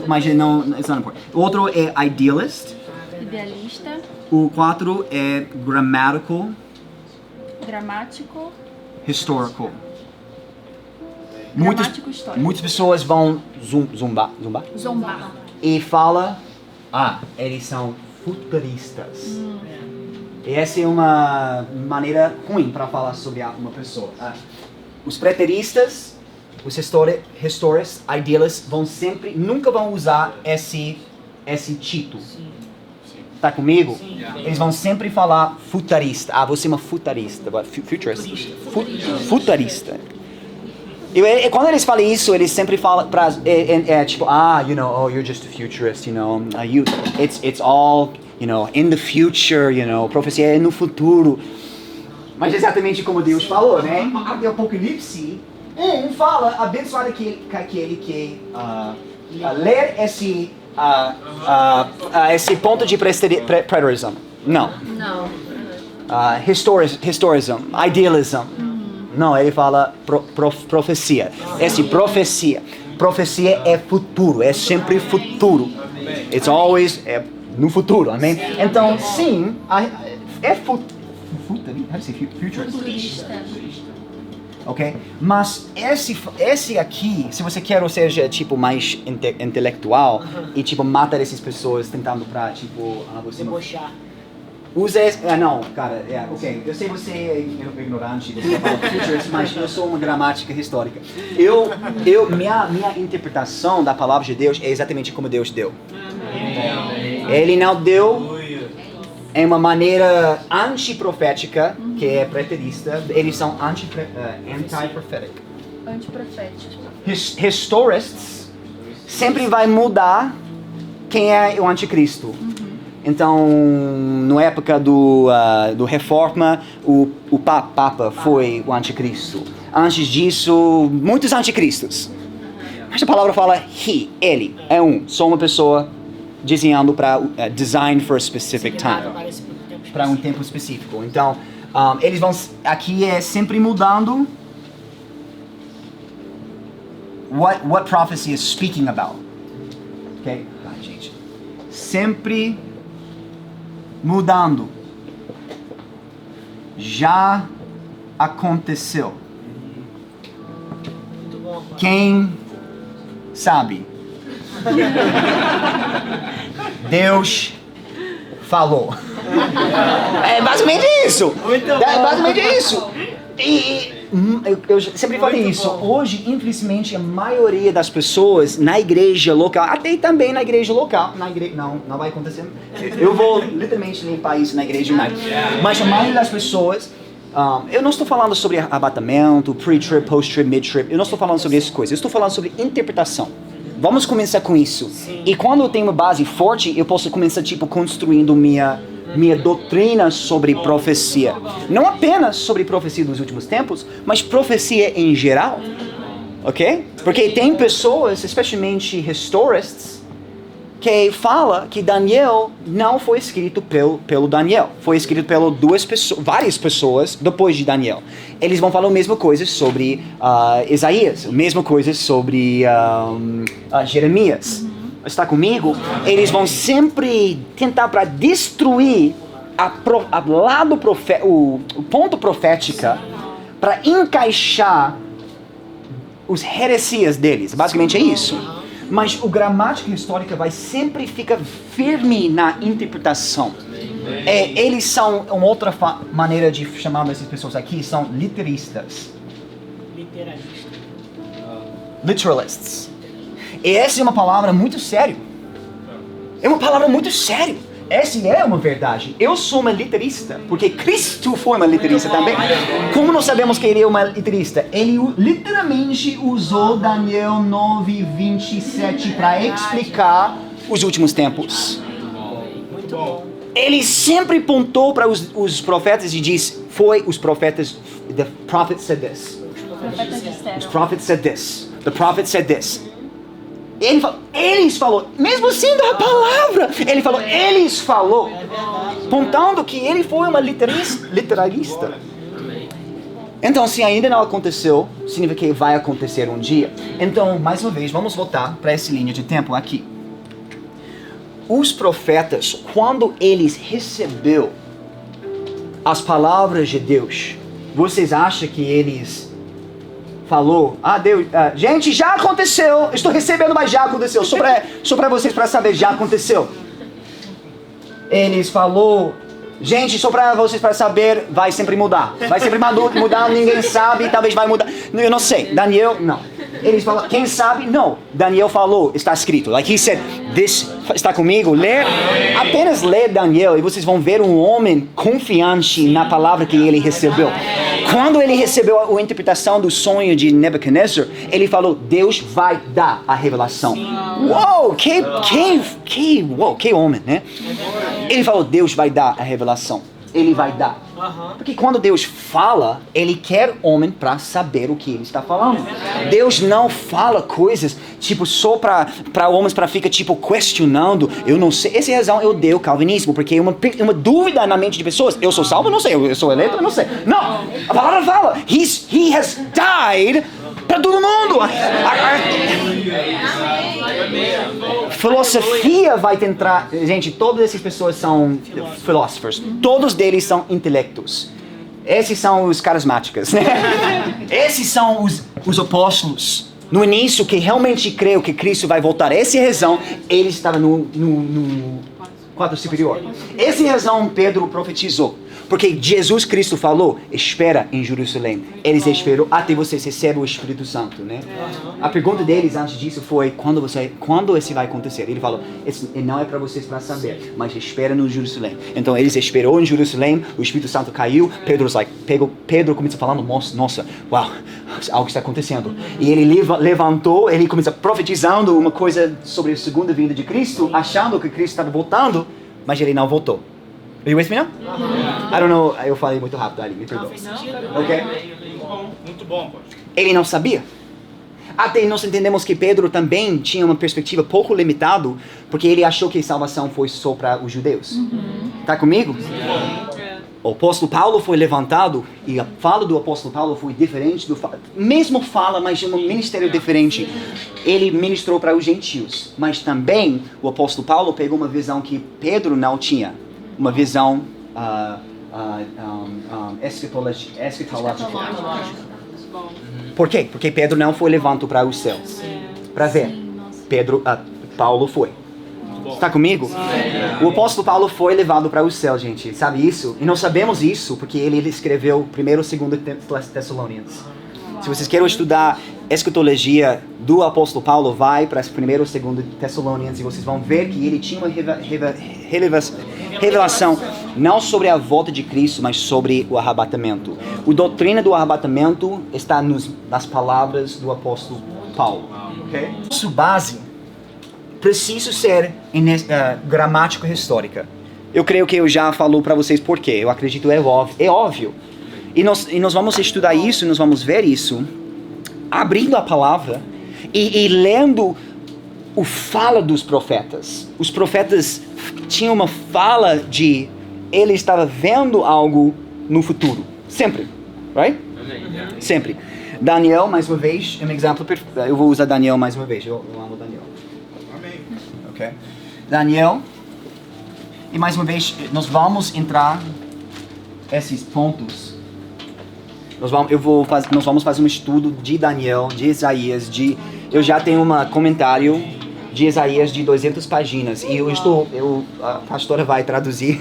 Mas não, it's not important. O outro é idealist. Idealista. O 4 é gramático. Historical. Muitas pessoas vão zombar e fala, eles são futuristas. E essa é uma maneira ruim para falar sobre uma pessoa. Os preteristas, os historistas, idealistas nunca vão usar esse título. Tá comigo? Sim. Eles vão sempre falar futurista. Você é uma futurista. Futurista. E quando eles falam isso, eles sempre falam tipo, you're just a futurist, it's all, in the future, profecia é no futuro. Mas exatamente como Deus falou, né? Em Apocalipse, fala, abençoado aquele que ler esse ponto de preterism. Não. Historism, idealism. Não, ele fala profecia. Profecia é futuro, é sempre futuro. It's always no futuro, amém? Então, sim, é futurista. Ok? Mas esse aqui, se você quer, ou seja, tipo, mais intelectual e, tipo, matar essas pessoas tentando pra, tipo... debochar. Usa esse... não, cara, ok. Eu sei você é ignorante, você fala futurist, mas eu sou uma gramática histórica. Minha interpretação da palavra de Deus é exatamente como Deus deu. Ele não deu em uma maneira antiprofética, que é preterista. Eles são anti-prophetic. Historists sempre vai mudar quem é o anticristo. Então, na época do Reforma, o Papa foi o anticristo. Antes disso, muitos anticristos. Mas a palavra fala ele é só uma pessoa desenhando para design for a specific time, para um tempo específico. Então, eles vão aqui é sempre mudando what prophecy is speaking about. Ok? Gente. Sempre mudando. Já aconteceu. Quem sabe? Deus falou. É basicamente isso. E eu sempre falei isso. Hoje, infelizmente, a maioria das pessoas na igreja local, até também na igreja local, não vai acontecer. Eu vou literalmente limpar isso na igreja United. Mas a maioria das pessoas, eu não estou falando sobre abatamento, pre-trip, post-trip, mid-trip. Eu não estou falando sobre essas coisas. Eu estou falando sobre interpretação. Vamos começar com isso. E quando eu tenho uma base forte, eu posso começar construindo minha doutrina sobre profecia. Não apenas sobre profecia dos últimos tempos, mas profecia em geral. Ok? Porque tem pessoas, especialmente historists, que falam que Daniel não foi escrito pelo Daniel. Foi escrito por várias pessoas depois de Daniel. Eles vão falar a mesma coisa sobre Isaías, a mesma coisa sobre Jeremias. Está comigo? Eles vão sempre tentar para destruir o ponto profética para encaixar os heresias deles. Basicamente é isso. Mas o gramática histórica vai sempre ficar firme na interpretação. Eles são, uma outra maneira de chamar essas pessoas aqui, são literistas. Literalists. E essa é uma palavra muito séria. É uma palavra muito séria. Essa é uma verdade. Eu sou uma literista, porque Cristo foi uma literista também. Como nós sabemos que ele é uma literista? Ele literalmente usou Daniel 9:27 para explicar os últimos tempos. Muito bom. Ele sempre apontou para os profetas e diz, foi os profetas, the prophet said this. Profetas disseram. Os prophets said this. The prophet said this. Eles falou, mesmo sendo a palavra, ele falou, eles falou, apontando que ele foi uma literalista. Então, se ainda não aconteceu, significa que vai acontecer um dia. Então, mais uma vez, vamos voltar para essa linha de tempo aqui. Os profetas, quando eles receberam as palavras de Deus, vocês acham que eles falou, Deus, gente, já aconteceu, estou recebendo, mas já aconteceu, só para vocês, para saber, já aconteceu. Eles falou, gente, só para vocês, para saber, vai sempre mudar, mudar, ninguém sabe, talvez vai mudar, eu não sei. Daniel, não. Eles falaram, quem sabe? Não. Daniel falou, está escrito, like he said, this, está comigo? Apenas lê Daniel e vocês vão ver um homem confiante na palavra que ele recebeu. Quando ele recebeu a interpretação do sonho de Nebuchadnezzar, ele falou, Deus vai dar a revelação. Uou, que homem, né? Ele falou, Deus vai dar a revelação. Ele vai dar. Porque quando Deus fala, Ele quer homem para saber o que Ele está falando. Deus não fala coisas tipo só para homens para ficar tipo questionando. Eu não sei. Essa é a razão eu dei o calvinismo, porque é uma dúvida na mente de pessoas. Eu sou salvo? Não sei. Eu sou eleito? Não sei. Não. A palavra fala. He has died para todo mundo. Filosofia vai tentar... Gente, todas essas pessoas são philosophers. Todos deles são intelectos. Esses são os carismáticos, né? Esses são os apóstolos. No início, que realmente creio que Cristo vai voltar. Essa é a razão, ele estava no quadro superior. Essa é a razão Pedro profetizou. Porque Jesus Cristo falou, espera em Jerusalém. Eles esperam até vocês recebam o Espírito Santo, né? A pergunta deles antes disso foi, quando isso vai acontecer? Ele falou, não é para vocês para saber, mas espera no Jerusalém. Então eles esperaram em Jerusalém, o Espírito Santo caiu, Pedro começou falando, nossa, uau, algo está acontecendo. E ele levantou, ele começou profetizando uma coisa sobre a segunda vinda de Cristo, achando que Cristo estava voltando, mas ele não voltou. Are you with me now? I don't know, eu falei muito rápido ali, me perdoa. Ok? Muito bom, pastor. Ele não sabia. Até nós entendemos que Pedro também tinha uma perspectiva pouco limitada, porque ele achou que a salvação foi só para os judeus. Tá comigo? O apóstolo Paulo foi levantado, e a fala do apóstolo Paulo foi diferente mesmo fala, mas de um ministério diferente. Ele ministrou para os gentios, mas também o apóstolo Paulo pegou uma visão que Pedro não tinha. Uma visão escatológica. Por quê? Porque Pedro não foi levantado para os céus. Para ver. Paulo foi. Está comigo? O apóstolo Paulo foi levado para os céus, gente. Sabe isso? E nós sabemos isso porque ele escreveu 1º e 2º Tessalonians. Se vocês querem estudar escatologia do apóstolo Paulo, vai para 1º e 2º Tessalonians e vocês vão ver que ele tinha uma revelação não sobre a volta de Cristo, mas sobre o arrebatamento. A doutrina do arrebatamento está nas palavras do apóstolo Paulo. Okay? Sua base precisa ser gramática histórica. Eu creio que eu já falou para vocês por quê. Eu acredito é óbvio. E nós vamos estudar isso, nós vamos ver isso, abrindo a palavra e lendo o fala dos profetas. Os profetas tinham uma fala de ele estava vendo algo no futuro. Sempre. Right? Sempre. Daniel, mais uma vez, é um exemplo perfeito. Eu vou usar Daniel mais uma vez. Eu amo Daniel. Amém. Okay. Daniel, E mais uma vez, nós vamos entrar esses pontos. Nós vamos fazer um estudo de Daniel, de Isaías, eu já tenho um comentário de Isaías de 200 páginas e a pastora vai traduzir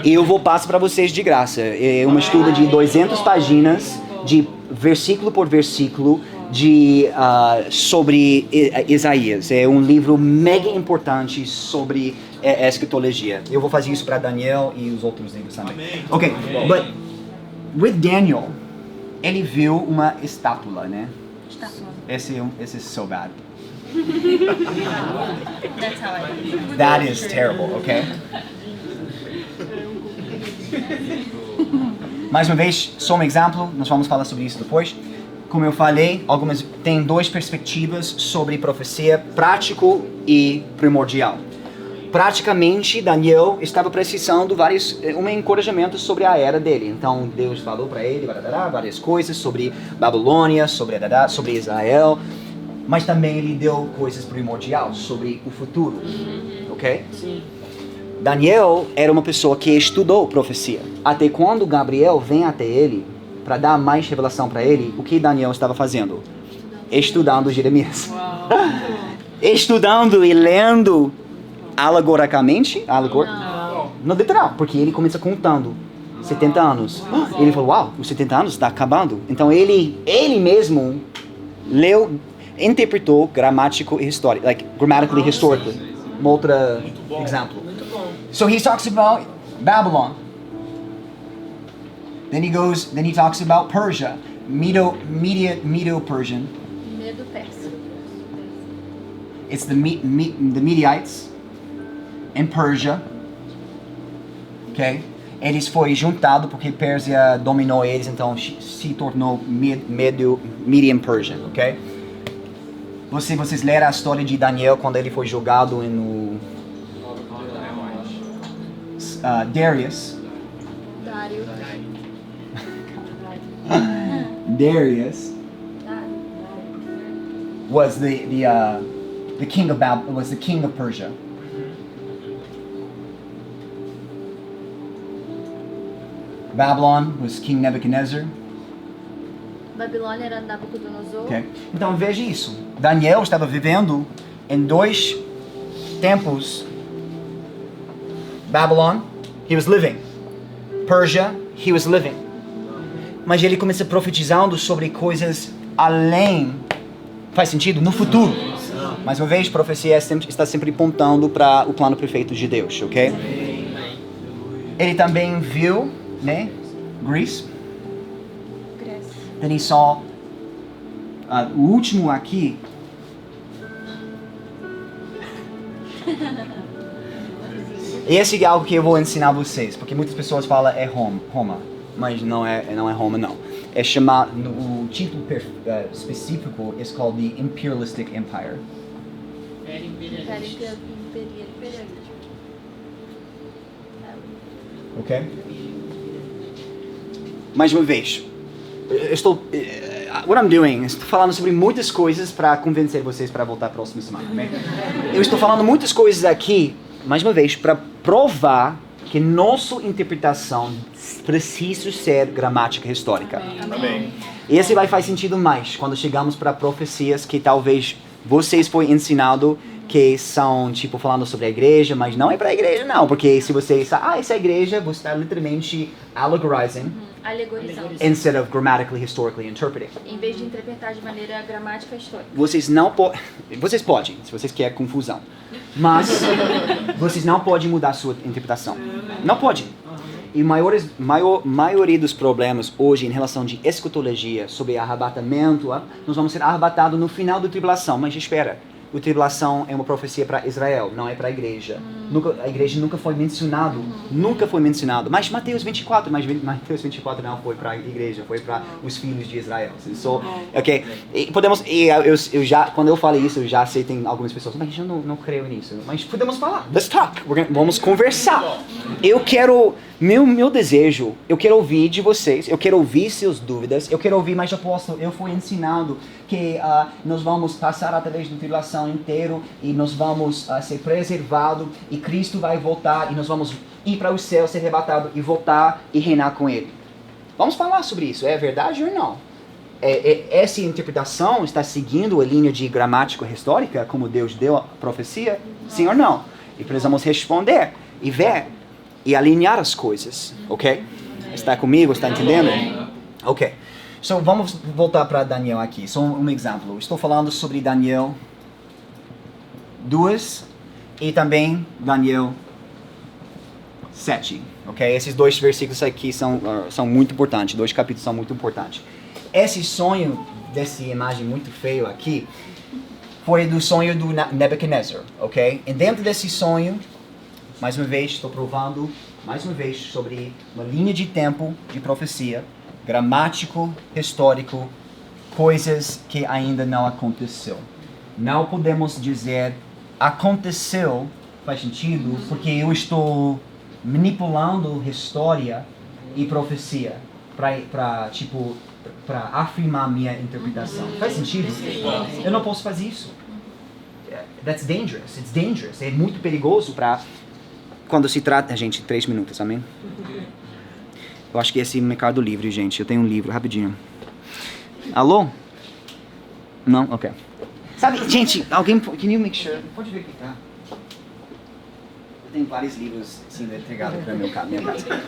e eu vou passar para vocês de graça. É um estudo de 200 páginas, de versículo por versículo, sobre Isaías. É um livro mega importante sobre escatologia. Eu vou fazer isso para Daniel e os outros livros também. Ok, but with Daniel, ele viu uma estátua, né? Estátua. Esse is so bad. That's how I That is terrible, ok? Mais uma vez, só um exemplo, nós vamos falar sobre isso depois. Como eu falei, tem duas perspectivas sobre profecia, prático e primordial. Praticamente, Daniel estava precisando um encorajamento sobre a era dele. Então, Deus falou para ele várias coisas sobre Babilônia, sobre Israel, mas também ele deu coisas primordiais sobre o futuro, ok? Sim. Daniel era uma pessoa que estudou profecia. Até quando Gabriel vem até ele para dar mais revelação para ele, o que Daniel estava fazendo? Estudando Jeremias. Estudando e lendo alegoricamente, no literal, porque ele começa contando 70 anos. Ele falou, uau, os 70 anos está acabando. Então ele mesmo leu, interpretou grammatically historically. Um outro exemplo. So he talks about Babylon. Then he talks about Persia, Medo-Persian. Medo-Persa. It's the Mediites in Persia. Okay? Eles foram juntados porque Pérsia dominou eles, então se tornou Medium Persian, ok? Vocês leram a história de Daniel quando ele foi jogado no Darius. Darius was the king of Babylon, was the king of Persia. Babylon was King Nebuchadnezzar. Babilônia era Nabucodonosor. Okay. Então veja isso. Daniel estava vivendo em dois tempos. Babylon, he was living. Persia, he was living. Mas ele começa profetizando sobre coisas além. Faz sentido? No futuro. Mais uma vez, profecia está sempre apontando para o plano perfeito de Deus, ok? Ele também viu, né? Greece. Then he saw o último aqui. Esse é algo que eu vou ensinar vocês, porque muitas pessoas falam é Roma, mas não é Roma não. É chamado, o título específico é called the Imperialistic Empire. Ok? Mais uma vez, what I'm doing, estou falando sobre muitas coisas para convencer vocês para voltar próxima semana. Né? Eu estou falando muitas coisas aqui, mais uma vez, para provar que nossa interpretação precisa ser gramática histórica. Amém. Esse vai fazer sentido mais quando chegamos para profecias que talvez vocês foi ensinado que são, tipo, falando sobre a igreja, mas não é para a igreja não, porque se você essa é a igreja, você está literalmente alegorizing. Alegorizando. Instead of grammatically, historically interpreting. Em vez de interpretar de maneira gramática histórica. Vocês podem, se vocês querem confusão. Mas vocês não podem mudar sua interpretação. Não pode. E maioria dos problemas hoje em relação de escatologia, sobre arrebatamento, nós vamos ser arrebatados no final da tribulação. Mas espera, a tribulação é uma profecia para Israel, não é para a igreja. A igreja nunca foi mencionado. Mas Mateus 24 não foi para a igreja, foi para os filhos de Israel. So, ok? Eu já, quando eu falei isso, eu já sei tem algumas pessoas, mas eu não creio nisso. Mas podemos falar. Let's talk. Vamos conversar. Eu quero, meu desejo, eu quero ouvir de vocês, eu quero ouvir suas dúvidas, eu quero ouvir, mas apóstolo, eu fui ensinado que nós vamos passar através da tribulação inteiro e nós vamos ser preservados e e Cristo vai voltar e nós vamos ir para o céu, ser arrebatado e voltar e reinar com Ele. Vamos falar sobre isso, é verdade ou não? Essa interpretação está seguindo a linha de gramática histórica, como Deus deu a profecia? Sim ou não? E precisamos responder e ver e alinhar as coisas, ok? Está comigo? Está entendendo? Ok. Então vamos voltar para Daniel aqui. Só um exemplo. Estou falando sobre Daniel 2 e também Daniel 7. Ok? Esses dois versículos aqui são muito importantes. 2 capítulos são muito importantes. Esse sonho dessa imagem muito feio aqui foi do sonho do Nebuchadnezzar, ok? E dentro desse sonho, mais uma vez, estou provando, mais uma vez, sobre uma linha de tempo de profecia, gramático, histórico, coisas que ainda não aconteceu. Não podemos dizer aconteceu, faz sentido, porque eu estou manipulando história e profecia para afirmar minha interpretação. Faz sentido? Eu não posso fazer isso. That's dangerous. It's dangerous. É muito perigoso para quando se trata... Gente, 3 minutos, amém? Eu acho que esse é Mercado Livre, gente. Eu tenho um livro, rapidinho. Alô? Não? Ok. Sabe, gente, alguém... Can you make sure? Pode ver aqui, tá? Eu tenho vários livros sendo entregados para minha casa.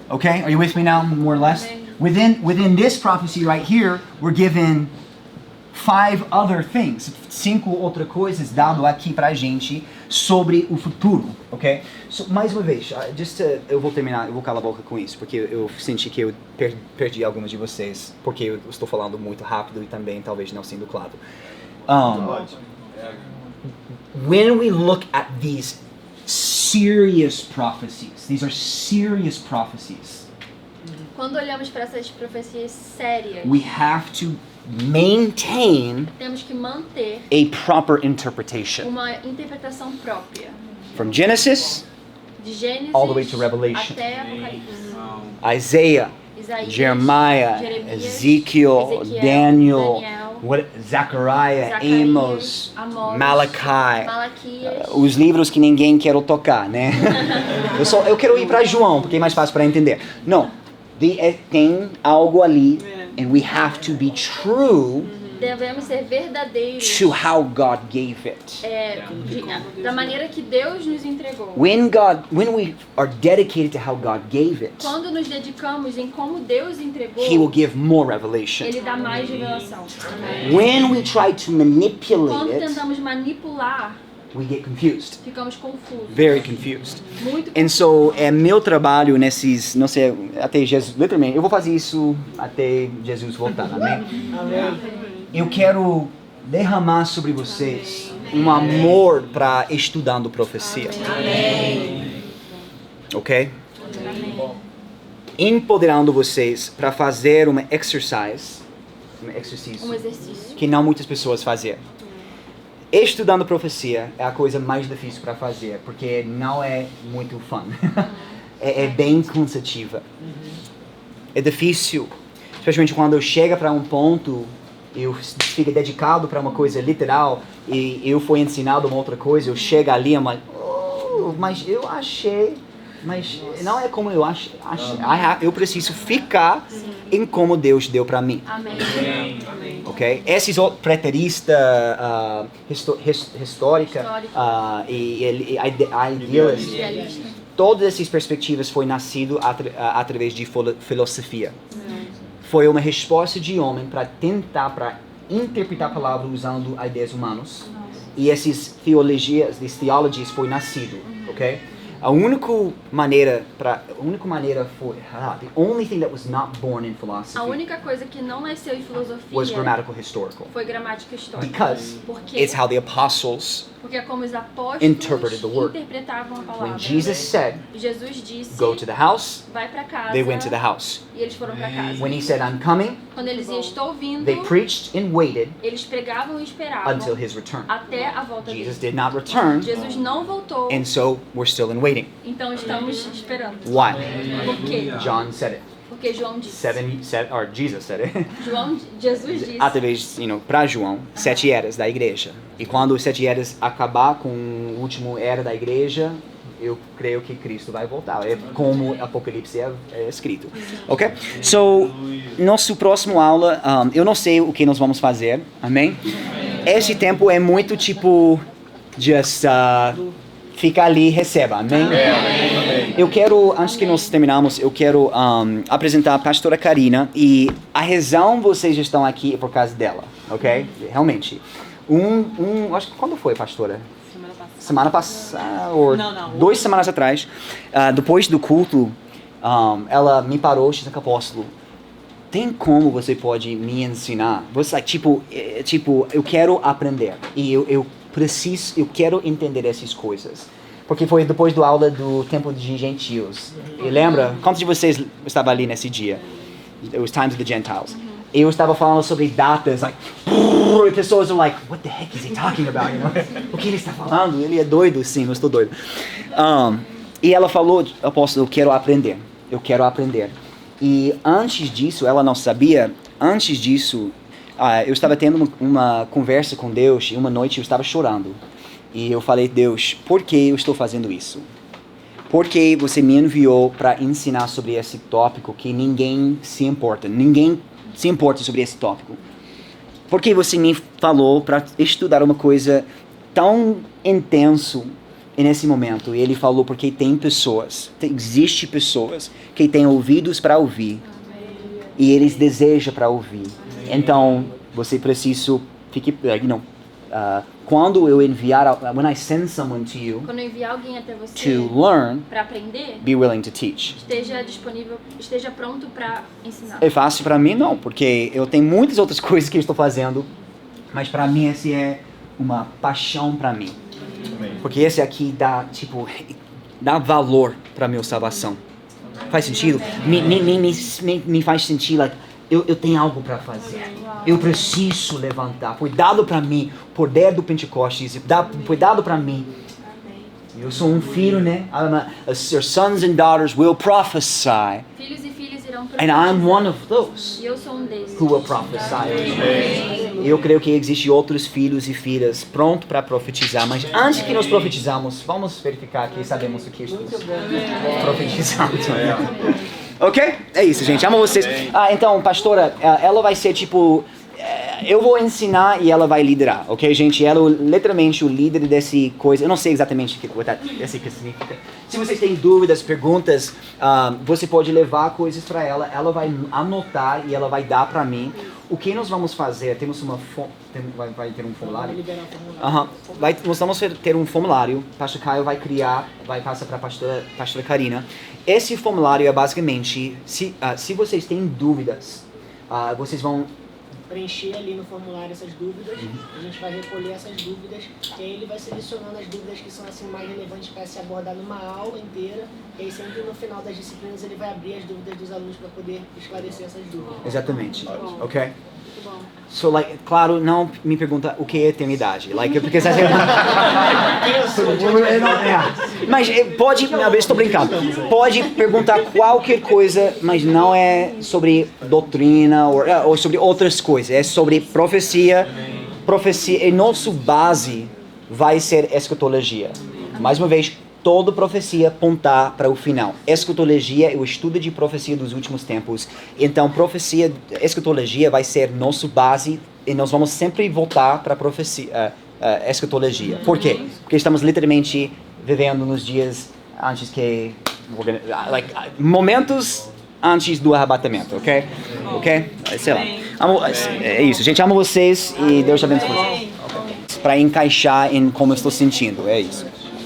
Okay? Are you with me now, more or less? Within this prophecy right here, we're given 5 other things. 5 outras coisas dado aqui pra gente sobre o futuro, ok? So, mais uma vez, eu vou terminar, eu vou calar a boca com isso, porque eu senti que eu perdi algumas de vocês, porque eu estou falando muito rápido e também talvez não sendo claro. When we look at these serious prophecies, these are serious prophecies. Quando olhamos para essas profecias sérias, We have to maintain temos que manter a proper interpretation. uma interpretação própria. From Genesis, De Gênesis all the way to Revelation. até Apocalipse. Isaiah, Isaías, Jeremiah, Jeremias, Ezekiel, Ezequiel, Daniel, Daniel, Zechariah, Zacarias, Amos, Amós, Malachi. Malaquias. Os livros que ninguém quer tocar, né? eu quero ir para João, porque é mais fácil para entender. Não, tem algo ali, and we have to be true Devemos ser verdadeiros to how God gave it. da maneira que Deus nos entregou. When we are dedicated to how God gave it, Quando nos dedicamos em como Deus entregou, He will give more revelation. Ele dá mais revelação. When we try to manipulate Quando it, tentamos manipular, we get confused. ficamos confusos. Very confused. Muito And so, é meu trabalho nesses, não sei, até Jesus, literalmente, eu vou fazer isso até Jesus voltar, amém? Eu quero derramar sobre vocês um amor para estudando profecia. Ok? Empoderando vocês para fazer um exercício um exercício. que não muitas pessoas fazem. Estudando profecia é a coisa mais difícil para fazer, porque não é muito fun. é bem cansativa. É difícil, especialmente quando chega para um ponto, eu fico dedicado para uma coisa literal e eu fui ensinado uma outra coisa, eu chego ali, mas eu achei, mas não é como eu achei. Eu preciso ficar em como Deus deu para mim. Amém. Ok? Esses preteristas, histórica e idealista, Idealista. todas essas perspectivas foi nascido através de filosofia. Foi uma resposta de homem para tentar interpretar a palavra usando ideias humanas. E essas teologias foi nascido, ok? A única maneira foi the only thing that was not born in A philosophy única coisa que não nasceu em filosofia was grammatical historical. foi gramática histórica. Because Porque it's how the apostles, Porque é como os apóstolos interpreted the word. interpretavam a palavra. when Jesus said, Jesus disse, go to the house, vai para casa. they went to the house. E eles foram para casa. When he said, I'm coming, Quando eles diziam, estou vindo, they preached and waited eles pregavam e esperavam until his return. até a volta Jesus dele. did not return, Jesus não voltou, and so we're still in waiting. então estamos esperando. Why? Por quê? John said it. Porque João disse. Jesus said it. Jesus disse. Através, para João, 7 eras da igreja. E quando os 7 eras acabar com o último era da igreja, eu creio que Cristo vai voltar. É como Apocalipse é escrito. Ok? So, nosso próximo aula, eu não sei o que nós vamos fazer. Amém? Esse tempo é muito tipo, just fica ali e receba. Amém? Eu quero, antes que nós terminarmos, eu quero apresentar a pastora Karina. E a razão vocês estão aqui é por causa dela. Ok? Realmente. Acho que quando foi, pastora? Semana passada, ou 2 semanas atrás, depois do culto, ela me parou e disse, apóstolo, tem como você pode me ensinar? Você, tipo, eu quero aprender e eu quero entender essas coisas. Porque foi depois da aula do tempo de gentios. E lembra? Quantos de vocês estavam ali nesse dia? Os Times of the Gentiles. Eu estava falando sobre datas, e pessoas são like, what the heck is he talking about? O que ele está falando? Ele é doido? Sim, eu estou doido. E ela falou, apóstolo, eu quero aprender. E antes disso, ela não sabia, eu estava tendo uma conversa com Deus, e uma noite eu estava chorando. E eu falei, Deus, por que eu estou fazendo isso? Por que você me enviou para ensinar sobre esse tópico que ninguém se importa? Ninguém se importa sobre esse tópico. Por que você me falou para estudar uma coisa tão intenso nesse momento? E ele falou porque existe pessoas que têm ouvidos para ouvir e eles desejam para ouvir. Então, você precisa quando eu enviar, when I send someone to you, quando eu enviar alguém até você to learn, para aprender, be willing to teach. Esteja pronto para ensinar. É fácil para mim não, porque eu tenho muitas outras coisas que eu estou fazendo, mas para mim esse é uma paixão para mim. Porque esse aqui dá valor para minha salvação. Faz sentido? Me faz sentir eu tenho algo para fazer. Eu preciso levantar. Foi dado para mim poder do Pentecostes. Foi dado para mim. Eu sou um filho, né? Your sons and daughters will prophesy. Filhos e filhas irão And I'm one of those e eu sou um desses. who will prophesy. Eu creio que existem outros filhos e filhas prontos para profetizar. Mas antes que nós profetizamos, vamos verificar que sabemos o que estamos profetizando. Ok? É isso, gente. Amo vocês. Então, pastora, ela vai ser eu vou ensinar e ela vai liderar, ok, gente? Ela é literalmente o líder desse coisa. Eu não sei exatamente o que significa. Se vocês têm dúvidas, perguntas, você pode levar coisas para ela. Ela vai anotar e ela vai dar para mim. O que nós vamos fazer? Vai ter um formulário? Nós vamos ter um formulário. O pastor Caio vai passar para a pastora Karina. Esse formulário é basicamente, se vocês têm dúvidas, vocês vão preencher ali no formulário essas dúvidas, a gente vai recolher essas dúvidas e aí ele vai selecionando as dúvidas que são assim mais relevantes para se abordar numa aula inteira e aí sempre no final das disciplinas ele vai abrir as dúvidas dos alunos para poder esclarecer essas dúvidas. Exatamente. Ok? So, claro, não me pergunta o que é eternidade. Porque mas pode, estou brincando. Pode perguntar qualquer coisa, mas não é sobre doutrina ou sobre outras coisas. É sobre profecia. Profecia, e nossa base vai ser escatologia. Mais uma vez, toda profecia apontar para o final. Escatologia é o estudo de profecia dos últimos tempos. Então, escatologia vai ser nossa base e nós vamos sempre voltar para a profecia, escatologia. Por quê? Porque estamos literalmente vivendo nos dias antes que... momentos antes do arrebatamento, ok? Ok? Sei lá. É isso, gente. Amo vocês e Deus te abençoe. Para encaixar em como eu estou sentindo, é isso.